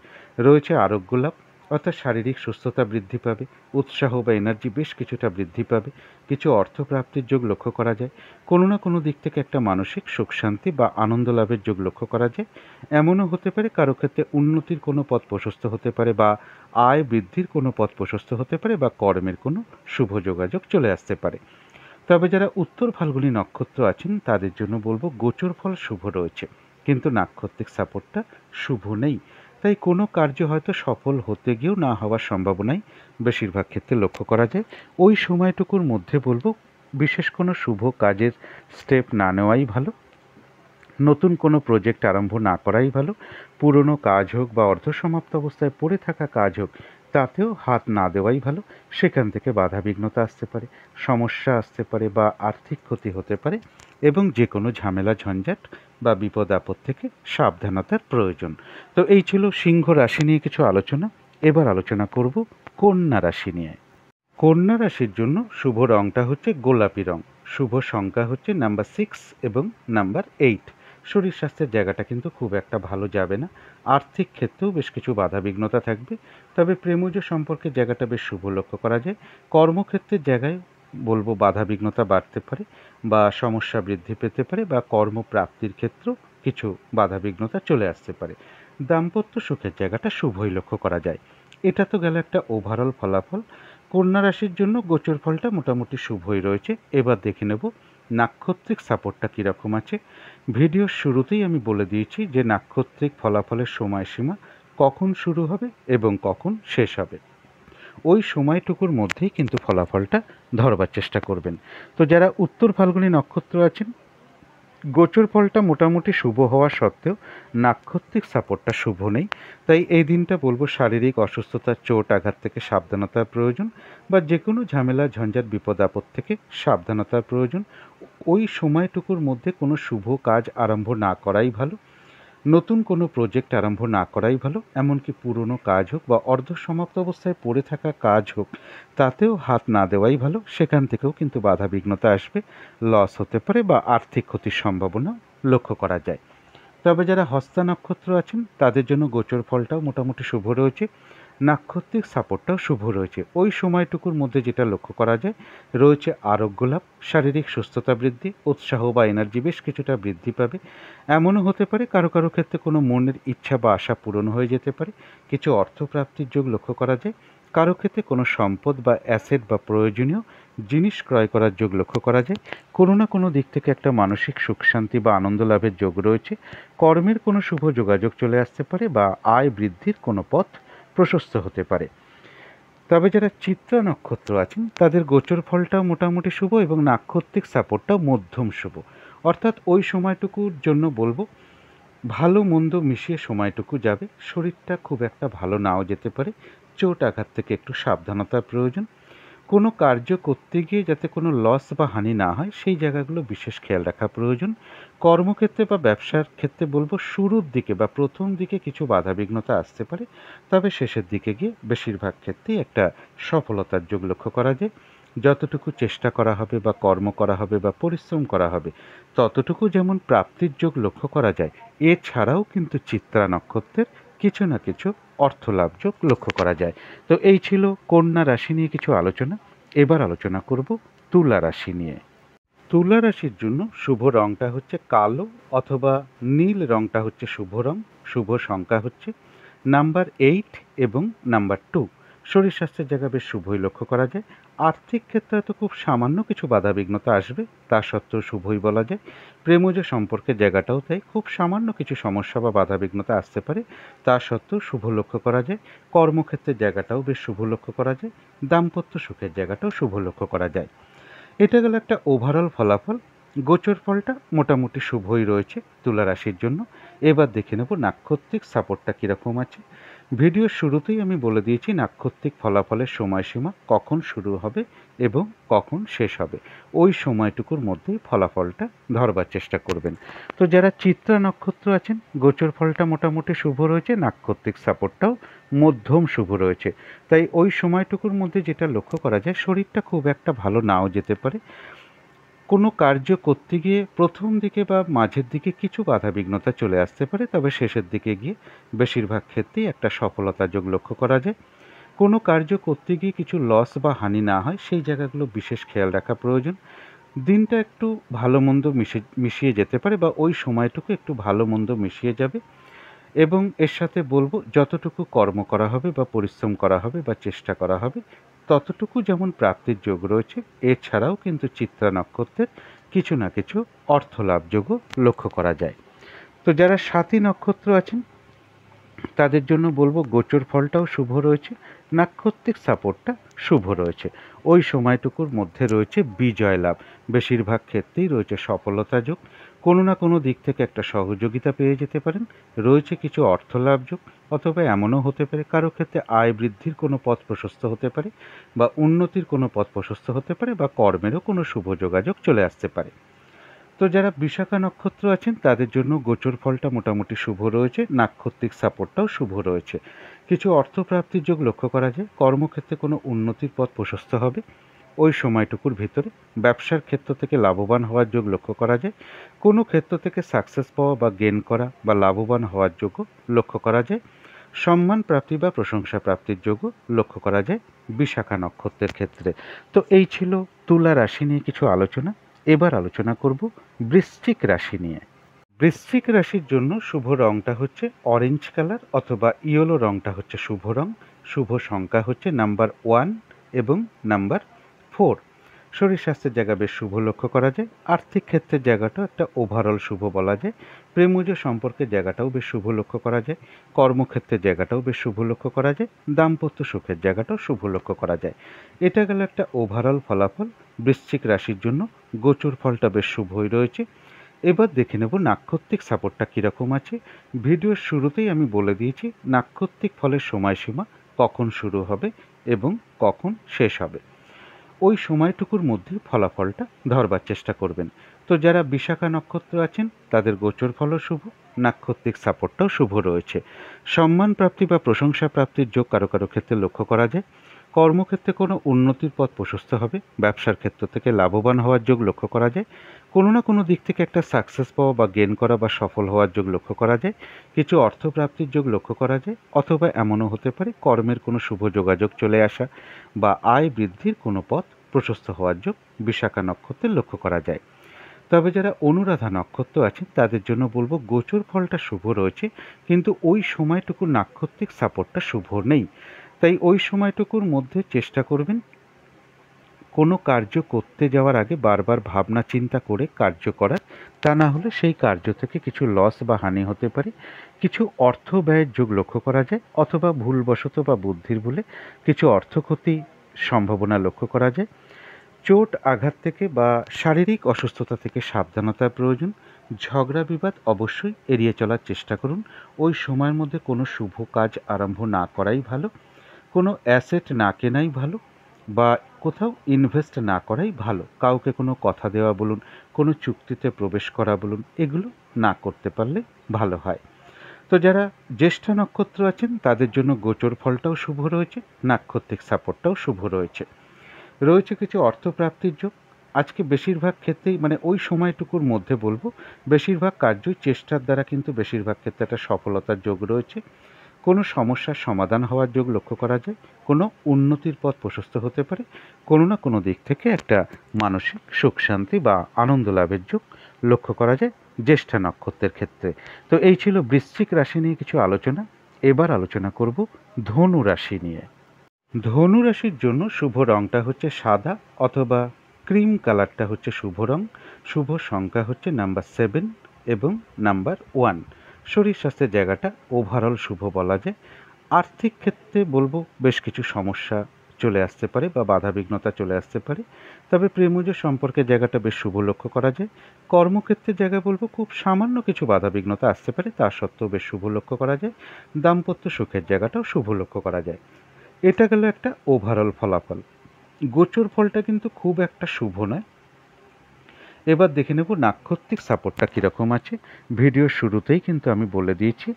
রয়েছে আরোগ্য লাভ, অর্থাৎ শারীরিক সুস্থতা বৃদ্ধি পাবে, উৎসাহ বা এনার্জি বেশ কিছুটা বৃদ্ধি পাবে, কিছু অর্থপ্রাপ্তির যোগ লক্ষ্য করা যায়, কোনো না কোনো দিক থেকে একটা মানসিক সুখ শান্তি বা আনন্দ লাভের যোগ লক্ষ্য করা যায়। এমনও হতে পারে কারো ক্ষেত্রে উন্নতির কোনো পথ প্রশস্ত হতে পারে, বা আয় বৃদ্ধির কোনো পথ প্রশস্ত হতে পারে, বা কর্মের কোনো শুভ যোগাযোগ চলে আসতে পারে। তবে যারা উত্তর ফাল্গুনী নক্ষত্র আছেন তাদের জন্য বলবো গোচর ফল শুভ রয়েছে, কিন্তু নাক্ষত্রিক সাপোর্টটা শুভ নেই। তাই কোনো কার্য হয়তো সফল হতে গিয়েও না হওয়ার সম্ভাবনাই বেশিরভাগ ক্ষেত্রে লক্ষ্য করা যায়। ওই সময়টুকুর মধ্যে বলবো বিশেষ কোনো শুভ কাজের স্টেপ না নেওয়াই ভালো, নতুন কোনো প্রজেক্ট আরম্ভ না করাই ভালো, পুরনো কাজ হোক বা অর্ধসমাপ্ত অবস্থায় পড়ে থাকা কাজ হোক তাতেও হাত না দেওয়াই ভালো। সেখান থেকে বাধাবিঘ্নতা আসতে পারে, সমস্যা আসতে পারে, বা আর্থিক ক্ষতি হতে পারে, এবং যে কোনো ঝামেলা ঝঞ্ঝাট বা বিপদ আপদ থেকে সাবধানতার প্রয়োজন। তো এই ছিল সিংহ রাশি নিয়ে কিছু আলোচনা। এবার আলোচনা করব কন্যা রাশি নিয়ে। কন্যা রাশির জন্য শুভ রংটা হচ্ছে গোলাপি রং, শুভ সংখ্যা হচ্ছে নাম্বার 6 এবং নাম্বার 8। শরীর স্বাস্থ্যের জায়গাটা কিন্তু খুব একটা ভালো যাবে না, আর্থিক ক্ষেত্রেও বেশ কিছু বাধাবিঘ্নতা থাকবে, তবে প্রেমজ সম্পর্কের জায়গাটা বেশ শুভ লক্ষ্য করা যায়। কর্মক্ষেত্রের জায়গায় বলবো বাধাবিঘ্নতা বাড়তে পারে, বা সমস্যা বৃদ্ধি পেতে পারে, বা কর্মপ্রাপ্তির ক্ষেত্রেও কিছু বাধাবিঘ্নতা চলে আসতে পারে। দাম্পত্য সুখের জায়গাটা শুভই লক্ষ্য করা যায়। এটা তো গেল একটা ওভারঅল ফলাফল। কন্যা রাশির জন্য গোচর ফলটা মোটামুটি শুভই রয়েছে। এবার দেখে নেব নাক্ষত্রিক সাপোর্টটা কীরকম আছে। ভিডিওর শুরুতেই আমি বলে দিয়েছি যে নাক্ষত্রিক ফলাফলের সময়সীমা কখন শুরু হবে এবং কখন শেষ হবে, ওই সময়টুকুর মধ্যেই কিন্তু ফলাফলটা ধরবার চেষ্টা করবেন। তো যারা উত্তর ফাল্গুনী নক্ষত্র আছেন, গোচর ফলটা মোটামুটি শুভ হওয়া সত্ত্বেও নাক্ষত্রিক সাপোর্টটা শুভ নেই। তাই এই দিনটা বলবো শারীরিক অসুস্থতা, চোট আঘাত থেকে সাবধানতার প্রয়োজন, বা যে কোনো ঝামেলা ঝঞ্ঝাট বিপদ আপদ থেকে সাবধানতার প্রয়োজন। ওই সময়টুকুর মধ্যে কোনো শুভ কাজ আরম্ভ না করাই ভালো, নতুন কোনো প্রজেক্ট আরম্ভ না করাই ভালো, এমনকি পুরনো কাজ হোক বা অর্ধসমাপ্ত অবস্থায় পড়ে থাকা কাজ হোক তাতেও হাত না দেওয়াই ভালো। সেখান থেকেও কিন্তু বাধাবিঘ্নতা আসবে, লস হতে পারে, বা আর্থিক ক্ষতির সম্ভাবনা লক্ষ্য করা যায়। তবে যারা হস্তা নক্ষত্র আছেন তাদের জন্য গোচর ফলটাও মোটামুটি শুভ রয়েছে, নাক্ষত্রিক সাপোর্টটাও শুভ রয়েছে। ওই সময়টুকুর মধ্যে যেটা লক্ষ্য করা যায়, রয়েছে আরোগ্য লাভ, শারীরিক সুস্থতা বৃদ্ধি, উৎসাহ বা এনার্জি বেশ কিছুটা বৃদ্ধি পাবে। এমনও হতে পারে কারো কারো ক্ষেত্রে কোনো মনের ইচ্ছা বা আশা পূরণ হয়ে যেতে পারে, কিছু অর্থপ্রাপ্তির যোগ লক্ষ্য করা যায়, কারো ক্ষেত্রে কোনো সম্পদ বা অ্যাসেট বা প্রয়োজনীয় জিনিস ক্রয় করার যোগ লক্ষ্য করা যায়, কোনো না কোনো দিক থেকে একটা মানসিক সুখ শান্তি বা আনন্দ লাভের যোগ রয়েছে, কর্মের কোনো শুভ যোগাযোগ চলে আসতে পারে, বা আয় বৃদ্ধির কোনো পথ প্রশস্ত হতে পারে। তবে যারা চিত্রা নক্ষত্র আছেন তাদের গোচর ফলটাও মোটামুটি শুভ, এবং নাক্ষত্রিক সাপোর্টটাও মধ্যম শুভ। অর্থাৎ ওই সময়টুকুর জন্য বলবো ভালো মন্দ মিশিয়ে সময়টুকু যাবে, শরীরটা খুব একটা ভালো নাও যেতে পারে, চোট আঘাত থেকে একটু সাবধানতার প্রয়োজন। কোনো কার্য করতে গিয়ে যাতে কোনো লস বা হানি না হয় সেই জায়গাগুলো বিশেষ খেয়াল রাখা প্রয়োজন। কর্মক্ষেত্রে বা ব্যবসার ক্ষেত্রে বলবো শুরুর দিকে বা প্রথম দিকে কিছু বাধাবিঘ্নতা আসতে পারে, তবে শেষের দিকে গিয়ে বেশিরভাগ ক্ষেত্রেই একটা সফলতার যোগ লক্ষ্য করা যায়। যতটুকু চেষ্টা করা হবে বা কর্ম করা হবে বা পরিশ্রম করা হবে ততটুকু যেমন প্রাপ্তির যোগ লক্ষ্য করা যায়, এছাড়াও কিন্তু চিত্রা নক্ষত্রের কিছু না কিছু অর্থলাভ যোগ লক্ষ্য করা যায়। তো এই ছিল কন্যা রাশি নিয়ে কিছু আলোচনা। এবার আলোচনা করব তুলা রাশি নিয়ে। তুলা রাশির জন্য শুভ রংটা হচ্ছে কালো অথবা নীল, রংটা হচ্ছে শুভ রং, শুভ সংখ্যা হচ্ছে নাম্বার 8 এবং নাম্বার 2। শরীর স্বাস্থ্যের জায়গা বেশ শুভই লক্ষ্য করা যায়, আর্থিক ক্ষেত্রে হয়তো খুব সামান্য কিছু বাধাবিঘ্নতা আসবে, তা সত্ত্বেও শুভই বলা যায়। প্রেমজ সম্পর্কের জায়গাটাও তাই, খুব সামান্য কিছু সমস্যা বা বাধাবিঘ্নতা আসতে পারে, তা সত্ত্বেও শুভ লক্ষ্য করা যায়। কর্মক্ষেত্রের জায়গাটাও বেশ শুভ লক্ষ্য করা যায়। দাম্পত্য সুখের জায়গাটাও শুভ লক্ষ্য করা যায়। এটা গেল একটা ওভারঅল ফলাফল। গোচর ফলটা মোটামুটি শুভই রয়েছে তুলা রাশির জন্য। এবার দেখে নেব নাক্ষত্রিক সাপোর্টটা কীরকম আছে। ভিডিওর শুরুতেই আমি বলে দিয়েছি নাক্ষত্রিক ফলাফলের সময়সীমা কখন শুরু হবে এবং কখন শেষ হবে। ওই সময়টুকুর মধ্যেই ফলাফলটা ধরবার চেষ্টা করবেন। তো যারা চিত্রা নক্ষত্র আছেন, গোচর ফলটা মোটামুটি শুভ রয়েছে, নাক্ষত্রিক সাপোর্টটাও মধ্যম শুভ রয়েছে। তাই ওই সময়টুকুর মধ্যে যেটা লক্ষ্য করা যায়, শরীরটা খুব একটা ভালো নাও যেতে পারে। কোনো কার্য করতে গিয়ে প্রথম দিকে বা মাঝের দিকে কিছু বাধাবিঘ্নতা চলে আসতে পারে, তবে শেষের দিকে গিয়ে বেশিরভাগ ক্ষেত্রেই একটা সফলতা যোগ লক্ষ্য করা যায়। কোনো কার্য করতে গিয়ে কিছু লস বা হানি না হয় সেই জায়গাগুলো বিশেষ খেয়াল রাখা প্রয়োজন। দিনটা একটু ভালো মন্দ মিশিয়ে যেতে পারে, বা ওই সময়টুকু একটু ভালো মন্দ মিশিয়ে যাবে। এবং এর সাথে বলবো, যতটুকু কর্ম করা হবে বা পরিশ্রম করা হবে বা চেষ্টা করা হবে ততটুকু যেমন প্রাপ্তির যোগ রয়েছে, এছাড়াও কিন্তু চিত্রা নক্ষত্রের কিছু না কিছু অর্থ লাভযোগও লক্ষ্য করা যায়। তো যারা সাথী নক্ষত্র আছেন তাদের জন্য বলবো গোচর ফলটাও শুভ রয়েছে, নাক্ষত্রিক সাপোর্টটা শুভ রয়েছে। ওই সময়টুকুর মধ্যে রয়েছে বিজয় লাভ, বেশিরভাগ ক্ষেত্রেই রয়েছে সফলতা যোগ। কোনো না কোনো দিক থেকে একটা সহযোগিতা পেয়ে যেতে পারেন, রয়েছে কিছু অর্থ লাভ যোগ, অথবা এমনও হতে পারে কারো ক্ষেত্রে আয় বৃদ্ধির কোনো পথ প্রশস্ত হতে পারে, বা উন্নতির কোনো পথ প্রশস্ত হতে পারে, বা কর্মেরও কোনো শুভ যোগাযোগ চলে আসতে পারে। তো যারা বিশাখা নক্ষত্র আছেন তাদের জন্য গোচর ফলটা মোটামুটি শুভ রয়েছে, নাক্ষত্রিক সাপোর্টটাও শুভ রয়েছে। কিছু অর্থপ্রাপ্তির যোগ লক্ষ্য করা যায়, কর্মক্ষেত্রে কোনো উন্নতির পথ প্রশস্ত হবে ওই সময়টুকুর ভিতরে। ব্যবসার ক্ষেত্র থেকে লাভবান হওয়ার যোগ লক্ষ্য করা যায়, কোনো ক্ষেত্র থেকে সাকসেস পাওয়া বা গেন করা বা লাভবান হওয়ার যোগও লক্ষ্য করা যায়। সম্মান প্রাপ্তি বা প্রশংসা প্রাপ্তির যোগও লক্ষ্য করা যায় বিশাখা নক্ষত্রের ক্ষেত্রে। তো এই ছিল তুলা রাশি নিয়ে কিছু আলোচনা। এবার আলোচনা করব বৃশ্চিক রাশি নিয়ে। বৃশ্চিক রাশির জন্য শুভ রংটা হচ্ছে অরেঞ্জ কালার, অথবা ইয়েলো রংটা হচ্ছে শুভ রং। শুভ সংখ্যা হচ্ছে নাম্বার 1 এবং নাম্বার 4। শরীর স্বাস্থ্যের জায়গা বেশ শুভ লক্ষ্য করা যায়। আর্থিক ক্ষেত্রের জায়গাটাও একটা ওভারঅল শুভ বলা যায়। প্রেমজ সম্পর্কের জায়গাটাও বেশ শুভ লক্ষ্য করা যায়। কর্মক্ষেত্রের জায়গাটাও বেশ শুভ লক্ষ্য করা যায়। দাম্পত্য সুখের জায়গাটাও শুভ লক্ষ্য করা যায়। এটা গেল একটা ওভারঅল ফলাফল। বৃশ্চিক রাশির জন্য গোচর ফলটা বেশ শুভই রয়েছে। এবার দেখে নেব নাক্ষত্রিক সাপোর্টটা কীরকম আছে। ভিডিওর শুরুতেই আমি বলে দিয়েছি নাক্ষত্রিক ফলের সময়সীমা কখন শুরু হবে এবং কখন শেষ হবে। ওই সময়টুকুর মধ্যে ফলাফলটা ধরবার চেষ্টা করবেন। তো যারা বিশাখা নক্ষত্র আছেন তাদের গোচর ফলও শুভ, নাক্ষত্রিক সাপোর্টটাও শুভ রয়েছে। সম্মান প্রাপ্তি বা প্রশংসা প্রাপ্তির যোগ কারো কারো ক্ষেত্রে লক্ষ্য করা যায়। কর্মক্ষেত্রে কোনো উন্নতির পথ প্রশস্ত হবে, ব্যবসার ক্ষেত্র থেকে লাভবান হওয়ার যোগ লক্ষ্য করা যায়। কোনো না কোনো দিক থেকে একটা সাকসেস পাওয়া বা গেন করা বা সফল হওয়ার যোগ লক্ষ্য করা যায়। কিছু অর্থপ্রাপ্তির যোগ লক্ষ্য করা যায়, অথবা এমনও হতে পারে কর্মের কোনো শুভ যোগাযোগ চলে আসা বা আয় বৃদ্ধির কোনো পথ প্রশস্ত হওয়ার যোগ বিশাখা নক্ষত্রের লক্ষ্য করা যায়। তবে যারা অনুরাধা নক্ষত্র আছেন তাদের জন্য বলবো গোচর ফলটা শুভ রয়েছে, কিন্তু ওই সময়টুকু নাক্ষত্রিক সাপোর্টটা শুভ নেই। তাই ওই সময়টুকুর মধ্যে চেষ্টা করবেন কোনো কার্য করতে যাওয়ার আগে বারবার ভাবনা চিন্তা করে কার্য করার, তা না হলে সেই কার্য থেকে কিছু লস বা হানি হতে পারে। কিছু অর্থ ব্যয়ের যোগ লক্ষ্য করা যায়, অথবা ভুলবশত বা বুদ্ধির ভুলে কিছু অর্থ ক্ষতির সম্ভাবনা লক্ষ্য করা যায়। চোট আঘাত থেকে বা শারীরিক অসুস্থতা থেকে সাবধানতার প্রয়োজন। ঝগড়া বিবাদ অবশ্যই এড়িয়ে চলার চেষ্টা করুন। ওই সময়ের মধ্যে কোনো শুভ কাজ আরম্ভ না করাই ভালো, কোনো অ্যাসেট না কেনাই ভালো, বা কোথাও ইনভেস্ট না করাই ভালো। কাউকে কোনো কথা দেওয়া বলুন, কোনো চুক্তিতে প্রবেশ করা বলুন, এগুলো না করতে পারলে ভালো হয়। তো যারা জ্যেষ্ঠা নক্ষত্র আছেন তাদের জন্য গোচর ফলটাও শুভ রয়েছে, নাক্ষত্রিক সাপোর্টটাও শুভ রয়েছে। রয়েছে কিছু অর্থপ্রাপ্তির যোগ। আজকে বেশিরভাগ ক্ষেত্রেই ওই সময়টুকুর মধ্যে বলবো বেশিরভাগ কার্যই চেষ্টার দ্বারা কিন্তু বেশিরভাগ ক্ষেত্রে একটা সফলতার যোগ রয়েছে। কোনো সমস্যার সমাধান হওয়ার যোগ লক্ষ্য করা যায়। কোনো উন্নতির পথ প্রশস্ত হতে পারে। কোনো না কোনো দিক থেকে একটা মানসিক সুখ শান্তি বা আনন্দ লাভের যোগ লক্ষ্য করা যায় জ্যেষ্ঠা নক্ষত্রের ক্ষেত্রে। তো এই ছিল বৃশ্চিক রাশি নিয়ে কিছু আলোচনা। এবার আলোচনা করব ধনু রাশি নিয়ে। ধনু রাশির জন্য শুভ রংটা হচ্ছে সাদা অথবা ক্রিম কালারটা হচ্ছে শুভ রং। শুভ সংখ্যা হচ্ছে নাম্বার 7 এবং নাম্বার 1। শরীর স্বাস্থ্যের জায়গাটা ওভারঅল শুভ বলা যায়। আর্থিক ক্ষেত্রে বলবো বেশ কিছু সমস্যা চলে আসতে পারে বা বাধাবিঘ্নতা চলে আসতে পারে, তবে প্রেমজ সম্পর্কের জায়গাটা বেশ শুভ লক্ষ্য করা যায়। কর্মক্ষেত্রের জায়গায় বলবো খুব সামান্য কিছু বাধাবিঘ্নতা আসতে পারে, তা সত্ত্বেও বেশ শুভ লক্ষ্য করা যায়। দাম্পত্য সুখের জায়গাটাও শুভ লক্ষ্য করা যায়। এটা গেল একটা ওভারঅল ফলাফল। গোচর ফলটা কিন্তু খুব একটা শুভ নয়। এবার দেখে নেব নাক্ষত্রিক সাপোর্টটা কীরকম আছে। ভিডিওর শুরুতেই কিন্তু আমি বলে দিয়েছি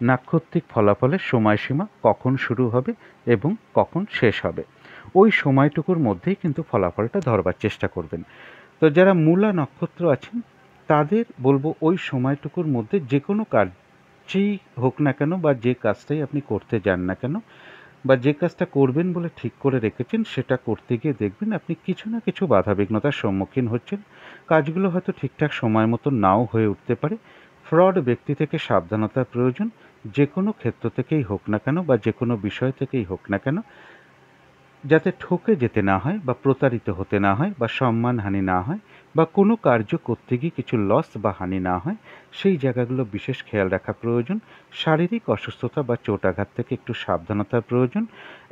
নাক্ষত্রিক ফলাফলের সময়সীমা কখন শুরু হবে এবং কখন শেষ হবে। ওই সময়টুকুর মধ্যেই কিন্তু ফলাফলটা ধরবার চেষ্টা করবেন। তো যারা মূলা নক্ষত্র আছেন তাদের বলবো ওই সময়টুকুর মধ্যে যে কোনো কাজই হোক না কেন বা যে কাজটাই আপনি করতে যান না কেন বা যে কাজটা করবেন বলে ঠিক করে রেখেছেন সেটা করতে গিয়ে দেখবেন আপনি কিছু না কিছু বাধাবিঘ্নতার সম্মুখীন হচ্ছেন। কাজগুলো হয়তো ঠিকঠাক সময় মতো নাও হয়ে উঠতে পারে। ফ্রড ব্যক্তি থেকে সাবধানতার প্রয়োজন। যে কোনো ক্ষেত্র থেকেই হোক না কেন বা যে কোনো বিষয় থেকেই হোক না কেন, যাতে ঠকে যেতে না হয় বা প্রতারিত হতে না হয় বা সম্মানহানি না হয় বা কোনো কার্য করতে গিয়ে কিছু লস বা হানি না হয়, সেই জায়গাগুলো বিশেষ খেয়াল রাখা প্রয়োজন। শারীরিক অসুস্থতা বা চোটাঘাত থেকে একটু সাবধানতার প্রয়োজন।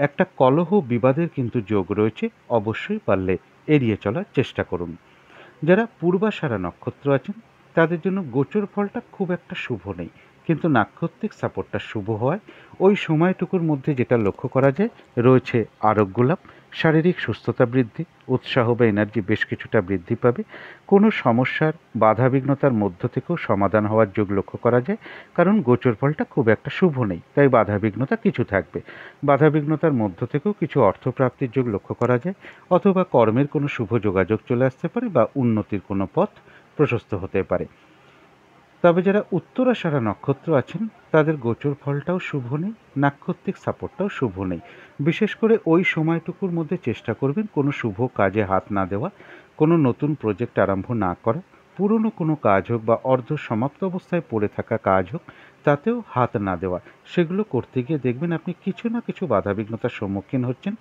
একটা কলহ বিবাদের কিন্তু যোগ রয়েছে, অবশ্যই পারলে এড়িয়ে চলার চেষ্টা করুন। যারা পূর্বাষাঢ়া নক্ষত্র আছেন তাদের জন্য গোচর ফলটা খুব একটা শুভ নেই, কিন্তু নাক্ষত্রিক সাপোর্টটা শুভ হওয়ায় ওই সময়টুকুর মধ্যে যেটা লক্ষ্য করা যায় রয়েছে আরোগ্য লাভ, শারীরিক সুস্থতা বৃদ্ধি, উৎসাহ বা এনার্জি বেশ কিছুটা বৃদ্ধি পাবে। কোনো সমস্যার বাধাবিঘ্নতার মধ্য থেকেও সমাধান হওয়ার যোগ লক্ষ্য করা যায়, কারণ গোচর ফলটা খুব একটা শুভ নেই, তাই বাধাবিঘ্নতা কিছু থাকবে। বাধাবিঘ্নতার মধ্য থেকেও কিছু অর্থপ্রাপ্তির যোগ লক্ষ্য করা যায়, অথবা কর্মের কোনো শুভ যোগাযোগ চলে আসতে পারে বা উন্নতির কোনো পথ প্রশস্ত হতে পারে। তবে যারা উত্তরাষাঢ়া নক্ষত্র আছেন তাদের গোচর ফলটাও শুভ নেই, নাক্ষত্রিক সাপোর্টটাও শুভ নেই। বিশেষ করে ওই সময়টুকুর মধ্যে চেষ্টা করবেন কোনো শুভ কাজে হাত না দেওয়া, কোনো নতুন প্রজেক্ট আরম্ভ না করা, পুরনো কোনো কাজ হোক বা অর্ধ সমাপ্ত অবস্থায় পড়ে থাকা কাজ হোক তাতেও হাত না দেওয়া। সেগুলো করতে গিয়ে দেখবেন আপনি কিছু না কিছু বাধাবিঘ্নতার সম্মুখীন হচ্ছেন,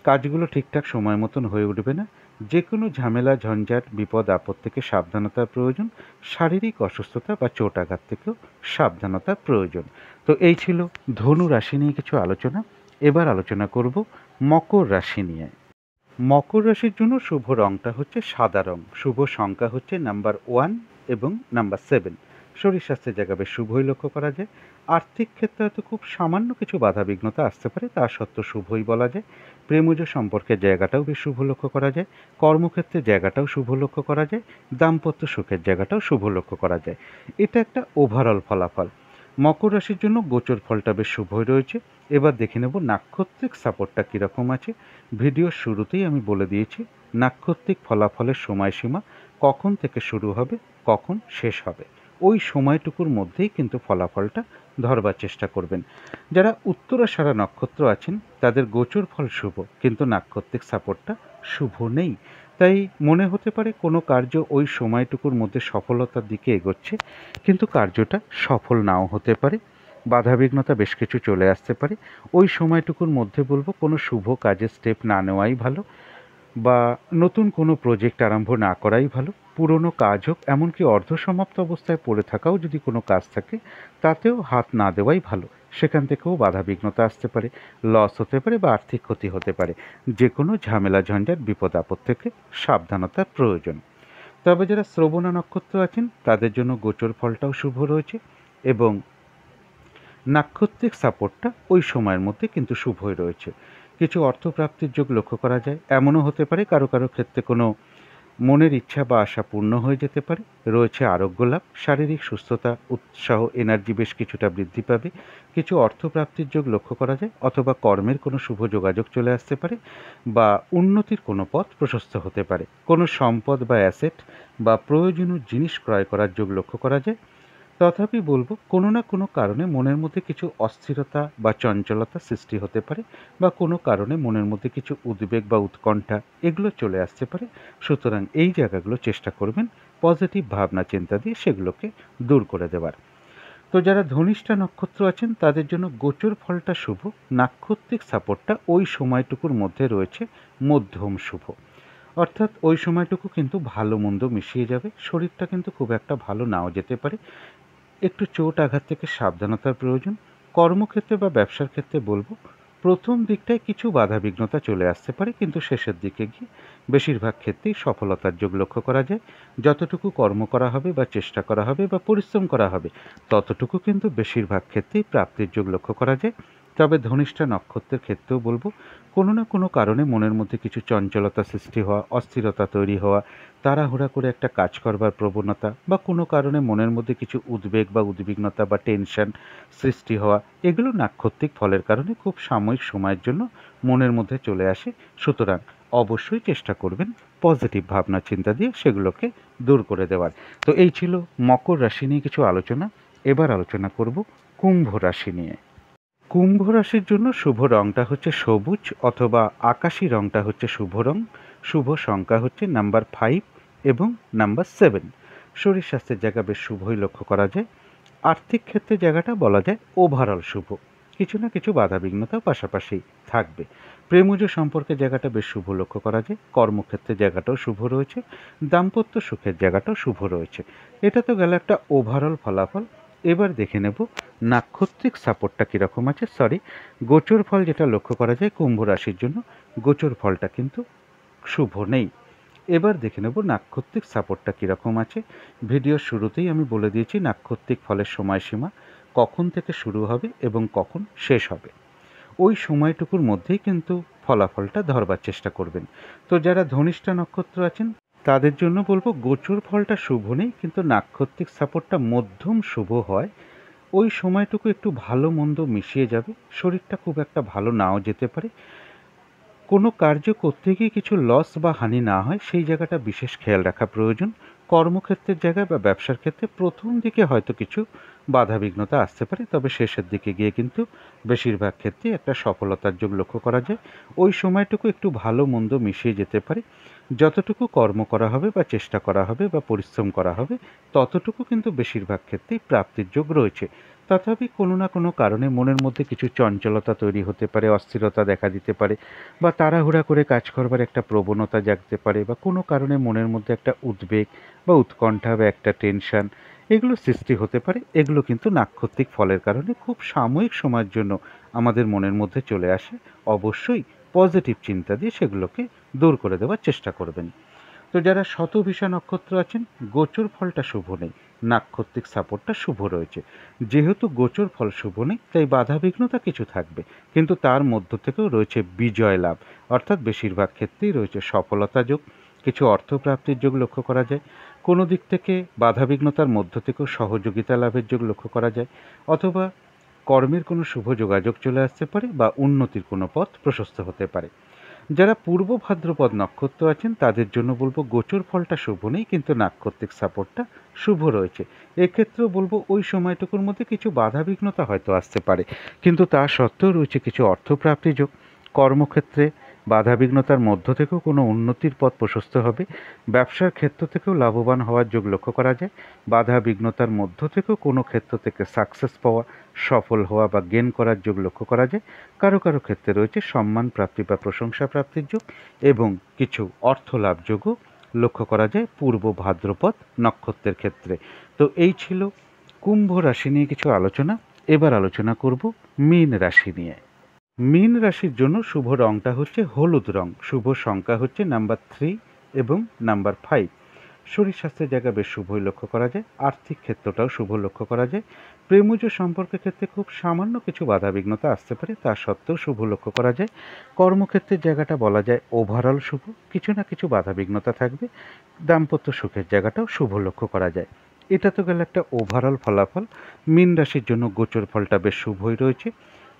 কাজগুলো ঠিকঠাক সময় মতন হয়ে উঠবে না। যে কোনো ঝামেলা ঝঞ্ঝাট বিপদ আপদ থেকে সাবধানতার প্রয়োজন। শারীরিক অসুস্থতা বা চোটাঘাত থেকেও সাবধানতার প্রয়োজন। তো এই ছিল ধনু রাশি নিয়ে কিছু আলোচনা। এবার আলোচনা করব মকর রাশি নিয়ে। মকর রাশির জন্য শুভ রংটা হচ্ছে সাদা রং। শুভ সংখ্যা হচ্ছে নাম্বার 1 এবং নাম্বার 7। শরীর স্বাস্থ্যের জায়গা বেশ শুভই লক্ষ্য করা যায়। আর্থিক ক্ষেত্রে হয়তো খুব সামান্য কিছু বাধাবিঘ্নতা আসতে পারে, তা সত্ত্বেও শুভই বলা যায়। প্রেমজ সম্পর্কের জায়গাটাও বেশ শুভ লক্ষ্য করা যায়। কর্মক্ষেত্রের জায়গাটাও শুভ লক্ষ্য করা যায়। দাম্পত্য সুখের জায়গাটাও শুভ লক্ষ্য করা যায়। এটা একটা ওভারঅল ফলাফল। মকর রাশির জন্য গোচর ফলটা বেশ শুভই রয়েছে। এবার দেখে নেব নাক্ষত্রিক সাপোর্টটা কীরকম আছে। ভিডিওর শুরুতেই আমি বলে দিয়েছি নাক্ষত্রিক ফলাফলের সময়সীমা কখন থেকে শুরু হবে কখন শেষ হবে, ওই সময়টুকুর মধ্যেই কিন্তু ফলাফলটা ধরবার চেষ্টা করবেন। যারা উত্তরাষাঢ়া নক্ষত্র আছেন তাদের গোচর ফল শুভ, কিন্তু নাক্ষত্রিক সাপোর্টটা শুভ নেই। তাই মনে হতে পারে কোনো কার্য ওই সময়টুকুর মধ্যে সফলতার দিকে এগোচ্ছে, কিন্তু কার্যটা সফল নাও হতে পারে। বাধাবিঘ্নতা বেশ কিছু চলে আসতে পারে। ওই সময়টুকুর মধ্যে বলবো কোনো শুভ কাজের স্টেপ না নেওয়াই ভালো, বা নতুন কোনো প্রজেক্ট আরম্ভ না করাই ভালো। পুরনো কাজ হোক, এমনকি অর্ধসমাপ্ত অবস্থায় পড়ে থাকাও যদি কোনো কাজ থাকে তাতেও হাত না দেওয়াই ভালো। সেখান থেকেও বাধাবিঘ্নতা আসতে পারে, লস হতে পারে বা আর্থিক ক্ষতি হতে পারে। যে কোনো ঝামেলা ঝঞ্ঝাট বিপদ আপদ থেকে সাবধানতার প্রয়োজন। তবে যারা শ্রবণা নক্ষত্র আছেন তাদের জন্য গোচর ফলটাও শুভ রয়েছে এবং নাক্ষত্রিক সাপোর্টটা ওই সময়ের মধ্যে কিন্তু শুভই রয়েছে। কিছু অর্থপ্রাপ্তির যোগ লক্ষ্য করা যায়। এমনও হতে পারে কারো কারো ক্ষেত্রে কোনো মনের ইচ্ছা বা আশা পূর্ণ হয়ে যেতে পারে। রয়েছে আরোগ্য লাভ, শারীরিক সুস্থতা, উৎসাহ, এনার্জি বেশ কিছুটা বৃদ্ধি পাবে। কিছু অর্থপ্রাপ্তির যোগ লক্ষ্য করা যায়, অথবা কর্মের কোনো শুভ যোগাযোগ চলে আসতে পারে বা উন্নতির কোনো পথ প্রশস্ত হতে পারে। কোনো সম্পদ বা অ্যাসেট বা প্রয়োজনীয় জিনিস ক্রয় করার যোগ লক্ষ্য করা যায়। তথাপি বলবো কোনো না কোনো কারণে মনের মধ্যে কিছু অস্থিরতা বা চঞ্চলতা সৃষ্টি হতে পারে, বা কোনো কারণে মনের মধ্যে কিছু উদ্বেগ বা উৎকণ্ঠা এগুলো চলে আসতে পারে। সুতরাং এই জায়গাগুলো চেষ্টা করবেন পজিটিভ ভাবনা চিন্তা দিয়ে সেগুলোকে দূর করে দেওয়ার। তো তো যারা ধনিষ্ঠা নক্ষত্র আছেন তাদের জন্য গোচর ফলটা শুভ, নাক্ষত্রিক সাপোর্টটা ওই সময়টুকুর মধ্যে রয়েছে মধ্যম শুভ। অর্থাৎ ওই সময়টুকু কিন্তু ভালো মন্দ মিশিয়ে যাবে, শরীরটা কিন্তু খুব একটা ভালো নাও যেতে পারে, একটু চোট আঘাত থেকে সাবধানতার প্রয়োজন। কর্মক্ষেত্রে বা ব্যবসার ক্ষেত্রে বলবো প্রথম দিকটায় কিছু বাধা বিঘ্নতা চলে আসতে পারে, কিন্তু শেষের দিকে গিয়ে বেশিরভাগ ক্ষেত্রেই সফলতার যোগ লক্ষ্য করা যায়। যতটুকু কর্ম করা হবে বা চেষ্টা করা হবে বা পরিশ্রম করা হবে ততটুকু কিন্তু বেশিরভাগ ক্ষেত্রেই প্রাপ্তির যোগ লক্ষ্য করা যায়। তবে ধনিষ্ঠা নক্ষত্রের ক্ষেত্রেও বলবো কোনো না কোনো কারণে মনের মধ্যে কিছু চঞ্চলতা সৃষ্টি হওয়া, অস্থিরতা তৈরি হওয়া, তাড়াহুড়া করে একটা কাজ করবার প্রবণতা বা কোনো কারণে মনের মধ্যে কিছু উদ্বেগ বা উদ্বিগ্নতা বা টেনশন সৃষ্টি হওয়া, এগুলো নাক্ষত্রিক ফলের কারণে খুব সাময়িক সময়ের জন্য মনের মধ্যে চলে আসে। সুতরাং অবশ্যই চেষ্টা করবেন পজিটিভ ভাবনা চিন্তা দিয়ে সেগুলোকে দূর করে দেওয়ার। তো এই ছিল মকর রাশি নিয়ে কিছু আলোচনা। এবার আলোচনা করব কুম্ভ রাশি নিয়ে। কুম্ভ রাশির জন্য শুভ রংটা হচ্ছে সবুজ অথবা আকাশি রংটা হচ্ছে শুভ রং। শুভ সংখ্যা হচ্ছে নাম্বার 5 এবং নাম্বার 7। শরীর স্বাস্থ্যের জায়গা বেশ শুভই লক্ষ্য করা যায়। আর্থিক ক্ষেত্রে জায়গাটা বলা যায় ওভারঅল শুভ, কিছু না কিছু বাধা বিঘ্নতাও পাশাপাশি থাকবে। প্রেমজ সম্পর্কের জায়গাটা বেশ শুভ লক্ষ্য করা যায়। কর্মক্ষেত্রের জায়গাটাও শুভ রয়েছে, দাম্পত্য সুখের জায়গাটাও শুভ রয়েছে। এটা তো গেল একটা ওভারঅল ফলাফল। এবার দেখে নেব নাক্ষত্রিক সাপোর্টটা কীরকম আছে, গোচর ফল যেটা লক্ষ্য করা যায় কুম্ভ রাশির জন্য, গোচর ফলটা কিন্তু শুভ নেই। এবার দেখে নেব নাক্ষত্রিক সাপোর্টটা কীরকম আছে। ভিডিওর শুরুতেই আমি বলে দিয়েছি নাক্ষত্রিক ফলের সময়সীমা কখন থেকে শুরু হবে এবং কখন শেষ হবে। ওই সময়টুকুর মধ্যেই কিন্তু ফলাফলটা ধরবার চেষ্টা করবেন। তো যারা ধনিষ্ঠা নক্ষত্র আছেন তাদের জন্য বলবো গোচর ফলটা শুভ নেই, কিন্তু নাক্ষত্রিক সাপোর্টটা মধ্যম শুভ হয়। ওই সময়টুকু একটু ভালো মন্দ মিশিয়ে যাবে, শরীরটা খুব একটা ভালো নাও যেতে পারে। কোনো কার্য করতে গিয়ে কিছু লস বা হানি না হয় সেই জায়গাটা বিশেষ খেয়াল রাখা প্রয়োজন। কর্মক্ষেত্রের জায়গায় বা ব্যবসার ক্ষেত্রে প্রথম দিকে হয়তো কিছু বাধা বিঘ্নতা আসতে পারে, তবে শেষের দিকে গিয়ে কিন্তু বেশিরভাগ ক্ষেত্রে একটা সফলতার যোগ লক্ষ্য করা যায়। ওই সময়টুকু একটু ভালো মন্দ মিশিয়ে যেতে পারে। যতটুকু কর্ম করা হবে বা চেষ্টা করা হবে বা পরিশ্রম করা হবে ততটুকু কিন্তু বেশিরভাগ ক্ষেত্রেই প্রাপ্তির যোগ রয়েছে। তথাপি কোনো না কোনো কারণে মনের মধ্যে কিছু চঞ্চলতা তৈরি হতে পারে, অস্থিরতা দেখা দিতে পারে, বা তাড়াহুড়া করে কাজ করবার একটা প্রবণতা জাগতে পারে, বা কোনো কারণে মনের মধ্যে একটা উদ্বেগ বা উৎকণ্ঠা বা একটা টেনশন এগুলো সৃষ্টি হতে পারে। এগুলো কিন্তু নাক্ষত্রিক ফলের কারণে খুব সাময়িক সময়ের জন্য আমাদের মনের মধ্যে চলে আসে। অবশ্যই পজিটিভ চিন্তা দিয়ে সেগুলোকে দূর করে দেওয়ার চেষ্টা করবেন। তো যারা শতভিষা নক্ষত্র আছেন গোচর ফলটা শুভ নেই, নাক্ষত্রিক সাপোর্টটা শুভ রয়েছে। যেহেতু গোচর ফল শুভ নেই তাই বাধা বিঘ্নতা কিছু থাকবে, কিন্তু তার মধ্য থেকেও রয়েছে বিজয় লাভ, অর্থাৎ বেশিরভাগ ক্ষেত্রেই রয়েছে সফলতা যোগ। কিছু অর্থপ্রাপ্তির যোগ লক্ষ্য করা যায়। কোনো দিক থেকে বাধা বিঘ্নতার মধ্য থেকেও সহযোগিতা লাভের যোগ লক্ষ্য করা যায়, অথবা কর্মের কোনো শুভ যোগাযোগ চলে আসতে পারে বা উন্নতির কোনো পথ প্রশস্ত হতে পারে। যারা পূর্ব ভাদ্রপদ নক্ষত্র আছেন তাদের জন্য বলবো গোচর ফলটা শুভ নেই, কিন্তু নাক্ষত্রিক সাপোর্টটা শুভ রয়েছে। এক্ষেত্রেও বলবো ওই সময়টুকুর মধ্যে কিছু বাধা বিঘ্নতা হয়তো আসতে পারে, কিন্তু তা সত্ত্বেও রয়েছে কিছু অর্থপ্রাপ্তি যোগ। কর্মক্ষেত্রে বাধা বিঘ্নতার মধ্য থেকেও কোনো উন্নতির পথ প্রশস্ত হবে। ব্যবসার ক্ষেত্র থেকেও লাভবান হওয়ার যোগ লক্ষ্য করা যায়। বাধা বিঘ্নতার মধ্য থেকেও কোনো ক্ষেত্র থেকে সাকসেস পাওয়া, সফল হওয়া বা গেন করার যোগ লক্ষ্য করা যায়। কারো কারো ক্ষেত্রে রয়েছে সম্মান প্রাপ্তি বা প্রশংসা প্রাপ্তির যোগ এবং কিছু অর্থ লাভ যোগও লক্ষ্য করা যায় পূর্ব ভাদ্রপদ নক্ষত্রের ক্ষেত্রে। তো এই ছিল কুম্ভ রাশি নিয়ে কিছু আলোচনা। এবার আলোচনা করব মীন রাশি নিয়ে। মীন রাশির জন্য শুভ রংটা হচ্ছে হলুদ রং। শুভ সংখ্যা হচ্ছে নাম্বার 3 এবং নাম্বার 5। শরীর স্বাস্থ্যের জায়গা বেশ শুভই লক্ষ্য করা যায়। আর্থিক ক্ষেত্রটাও শুভ লক্ষ্য করা যায়। প্রেমজ সম্পর্কের ক্ষেত্রে খুব সামান্য কিছু বাধা বিঘ্নতা আসতে পারে, তা সত্ত্বেও শুভ লক্ষ্য করা যায়। কর্মক্ষেত্রের জায়গাটা বলা যায় ওভারঅল শুভ, কিছু না কিছু বাধা বিঘ্নতা থাকবে। দাম্পত্য সুখের জায়গাটাও শুভ লক্ষ্য করা যায়। এটা তো গেল একটা ওভারঅল ফলাফল। মীন রাশির জন্য গোচর ফলটা বেশ শুভই রয়েছে।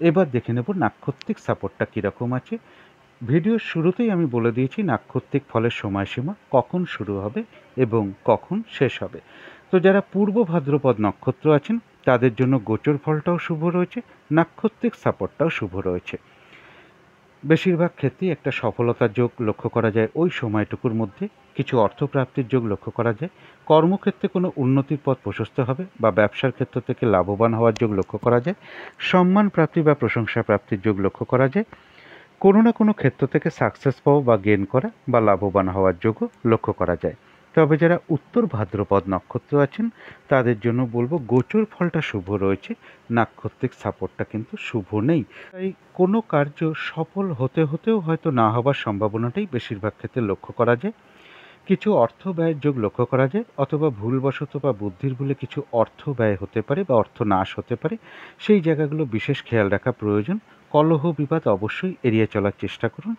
এবার দেখে নেব নাক্ষত্রিক সাপোর্টটা কীরকম আছে। ভিডিওর শুরুতেই আমি বলে দিয়েছি নাক্ষত্রিক ফলের সময়সীমা কখন শুরু হবে এবং কখন শেষ হবে। তো যারা পূর্ব ভাদ্রপদ নক্ষত্র আছেন তাদের জন্য গোচর ফলটাও শুভ রয়েছে, নাক্ষত্রিক সাপোর্টটাও শুভ রয়েছে। বেশিরভাগ ক্ষেত্রেই একটা সফলতার যোগ লক্ষ্য করা যায় ওই সময়টুকুর মধ্যে। কিছু অর্থপ্রাপ্তির যোগ লক্ষ্য করা যায়। কর্মক্ষেত্রে কোনো উন্নতির পথ প্রশস্ত হবে বা ব্যবসার ক্ষেত্র থেকে লাভবান হওয়ার যোগ লক্ষ্য করা যায়। সম্মান প্রাপ্তি বা প্রশংসা প্রাপ্তির যোগ লক্ষ্য করা যায়। কোনো না কোনো ক্ষেত্র থেকে সাকসেস পাওয়া বা গেন করা বা লাভবান হওয়ার যোগও লক্ষ্য করা যায়। তবে যারা উত্তর ভাদ্রপদ নক্ষত্র আছেন তাদের জন্য বলবো গোচর ফলটা শুভ রয়েছে, নাক্ষত্রিক সাপোর্টটা কিন্তু শুভ নেই। তাই কোনো কার্য সফল হতে হতেও হয়তো না হবার সম্ভাবনাটাই বেশিরভাগ ক্ষেত্রে লক্ষ্য করা যায়। কিছু অর্থ ব্যয়ের যোগ লক্ষ্য করা যায়, অথবা ভুলবশত বা বুদ্ধির ভুলে কিছু অর্থ ব্যয় হতে পারে বা অর্থ নাশ হতে পারে। সেই জায়গাগুলো বিশেষ খেয়াল রাখা প্রয়োজন। কলহ বিবাদ অবশ্যই এড়িয়ে চলার চেষ্টা করুন।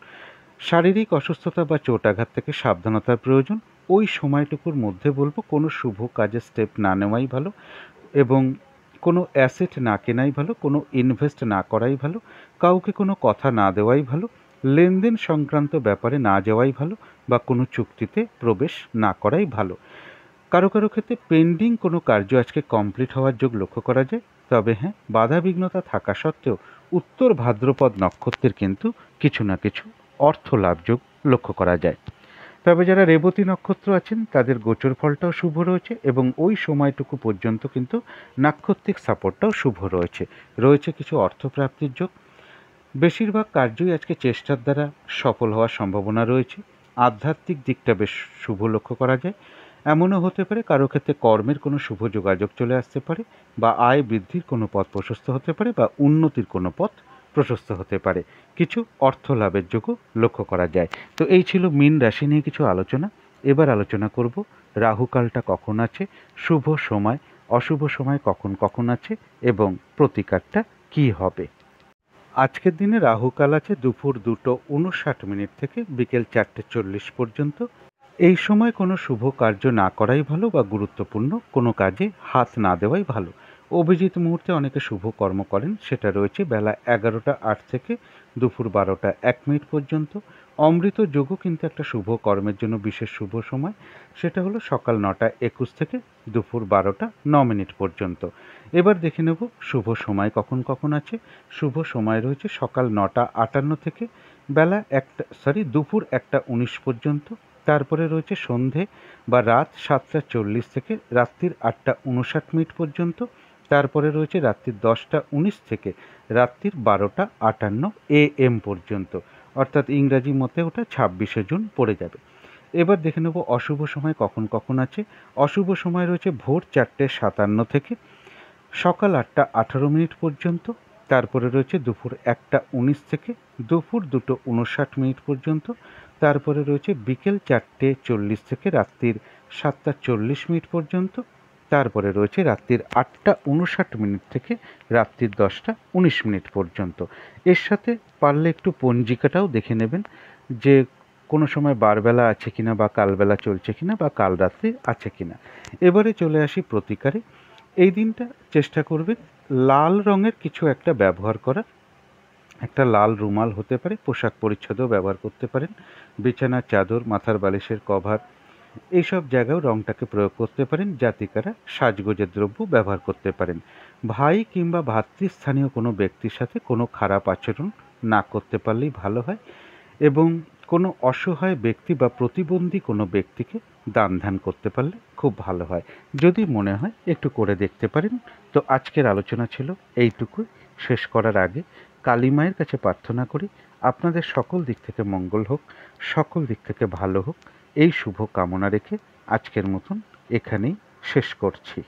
শারীরিক অসুস্থতা বা চোট আঘাত থেকে সাবধানতার প্রয়োজন। ওই সময়টুকুর মধ্যে বলবো কোনো শুভ কাজে স্টেপ না নেওয়াই ভালো, এবং কোনো অ্যাসেট না কেনাই ভালো, কোনো ইনভেস্ট না করাই ভালো, কাউকে কোনো কথা না দেওয়াই ভালো, লেনদেন সংক্রান্ত ব্যাপারে না যাওয়াই ভালো, বা কোনো চুক্তিতে প্রবেশ না করাই ভালো। কারো কারো ক্ষেত্রে পেন্ডিং কোনো কার্য আজকে কমপ্লিট হওয়ার যোগ লক্ষ্য করা যায়। তবে হ্যাঁ, বাধা বিঘ্নতা থাকা সত্ত্বেও উত্তর ভাদ্রপদ নক্ষত্রের কিন্তু কিছু না কিছু অর্থ লাভ যোগ লক্ষ্য করা যায়। তবে যারা রেবতী নক্ষত্র আছেন তাদের গোচর ফলটাও শুভ রয়েছে, এবং ওই সময়টুকু পর্যন্ত কিন্তু নাক্ষত্রিক সাপোর্টটাও শুভ রয়েছে। রয়েছে কিছু অর্থপ্রাপ্তির যোগ। বেশিরভাগ কার্যই আজকে চেষ্টার দ্বারা সফল হওয়ার সম্ভাবনা রয়েছে। আধ্যাত্মিক দিকটা বেশ শুভ লক্ষ্য করা যায়। এমনও হতে পারে কারো ক্ষেত্রে কর্মের কোনো শুভ যোগাযোগ চলে আসতে পারে, বা আয় বৃদ্ধির কোনো পথ প্রশস্ত হতে পারে, বা উন্নতির কোনো পথ প্রশস্ত হতে পারে। কিছু অর্থ লাভের যোগও লক্ষ্য করা যায়। তো এই ছিল মীন রাশি নিয়ে কিছু আলোচনা। এবার আলোচনা করব রাহুকালটা কখন আছে, শুভ সময় অশুভ সময় কখন কখন আছে, এবং প্রতিকারটা কী হবে। আজকের দিনে রাহুকাল আছে দুপুর 2:59 থেকে বিকেল 4:40 পর্যন্ত। এই সময় কোনো শুভ কার্য না করাই ভালো, বা গুরুত্বপূর্ণ কোনো কাজে হাত না দেওয়াই ভালো। অভিজিৎ মুহূর্তে অনেকে শুভ কর্ম করেন, সেটা রয়েছে বেলা 11:08 থেকে দুপুর 12:01 পর্যন্ত। অমৃত যোগও কিন্তু একটা শুভ কর্মের জন্য বিশেষ শুভ সময়, সেটা হলো সকাল 9:21 থেকে দুপুর 12:09 পর্যন্ত। এবার দেখে নেব শুভ সময় কখন কখন আছে। শুভ সময় রয়েছে সকাল 9:58 থেকে দুপুর 1:19 পর্যন্ত। তারপরে রয়েছে সন্ধে বা রাত 7:40 থেকে রাত্রির 8:59 পর্যন্ত। তারপরে রয়েছে রাত্রির 10:19 থেকে রাত্রির 12:58 AM পর্যন্ত, অর্থাৎ ইংরাজি মতে ওটা 26শে জুন পড়ে যাবে। এবার দেখে নেব অশুভ সময় কখন কখন আছে। অশুভ সময় রয়েছে ভোর 4:57 থেকে সকাল 8:18 পর্যন্ত। তারপরে রয়েছে দুপুর 1:19 থেকে দুপুর 2:59 পর্যন্ত। তারপরে রয়েছে বিকেল 4:40 থেকে রাত্রির 7:40 পর্যন্ত। তারপরে রয়েছে রাত্রির 8:59 থেকে রাত্রির 10:19 পর্যন্ত। এর সাথে পারলে একটু পঞ্জিকাটাও দেখে নেবেন যে কোনো সময় বারবেলা আছে কিনা, বা কালবেলা চলছে কিনা, বা কাল রাত্রে আছে কিনা। এবারে চলে আসি প্রতিকারে। এই দিনটা চেষ্টা করবেন লাল রঙের কিছু একটা ব্যবহার করার। একটা লাল রুমাল হতে পারে, পোশাক পরিচ্ছদও ব্যবহার করতে পারেন, বিছানার চাদর, মাথার বালিশের কভার, এইসব জায়গায়ও রঙটাকে প্রয়োগ করতে পারেন। জাতিকারা সাজগোজের দ্রব্য ব্যবহার করতে পারেন। ভাই কিংবা ভাতৃস্থানীয় কোনো ব্যক্তির সাথে কোনো খারাপ আচরণ না করতে পারলেই ভালো হয়, এবং কোনো অসহায় ব্যক্তি বা প্রতিবন্ধী কোনো ব্যক্তিকে দান ধ্যান করতে পারলে খুব ভালো হয়। যদি মনে হয় একটু করে দেখতে পারেন। তো আজকের আলোচনা ছিল এইটুকুই। শেষ করার আগে কালী মায়ের কাছে প্রার্থনা করি আপনাদের সকল দিক থেকে মঙ্গল হোক, সকল দিক থেকে ভালো হোক, এই শুভ কামনা রেখে আজকের মতন এখানেই শেষ করছি।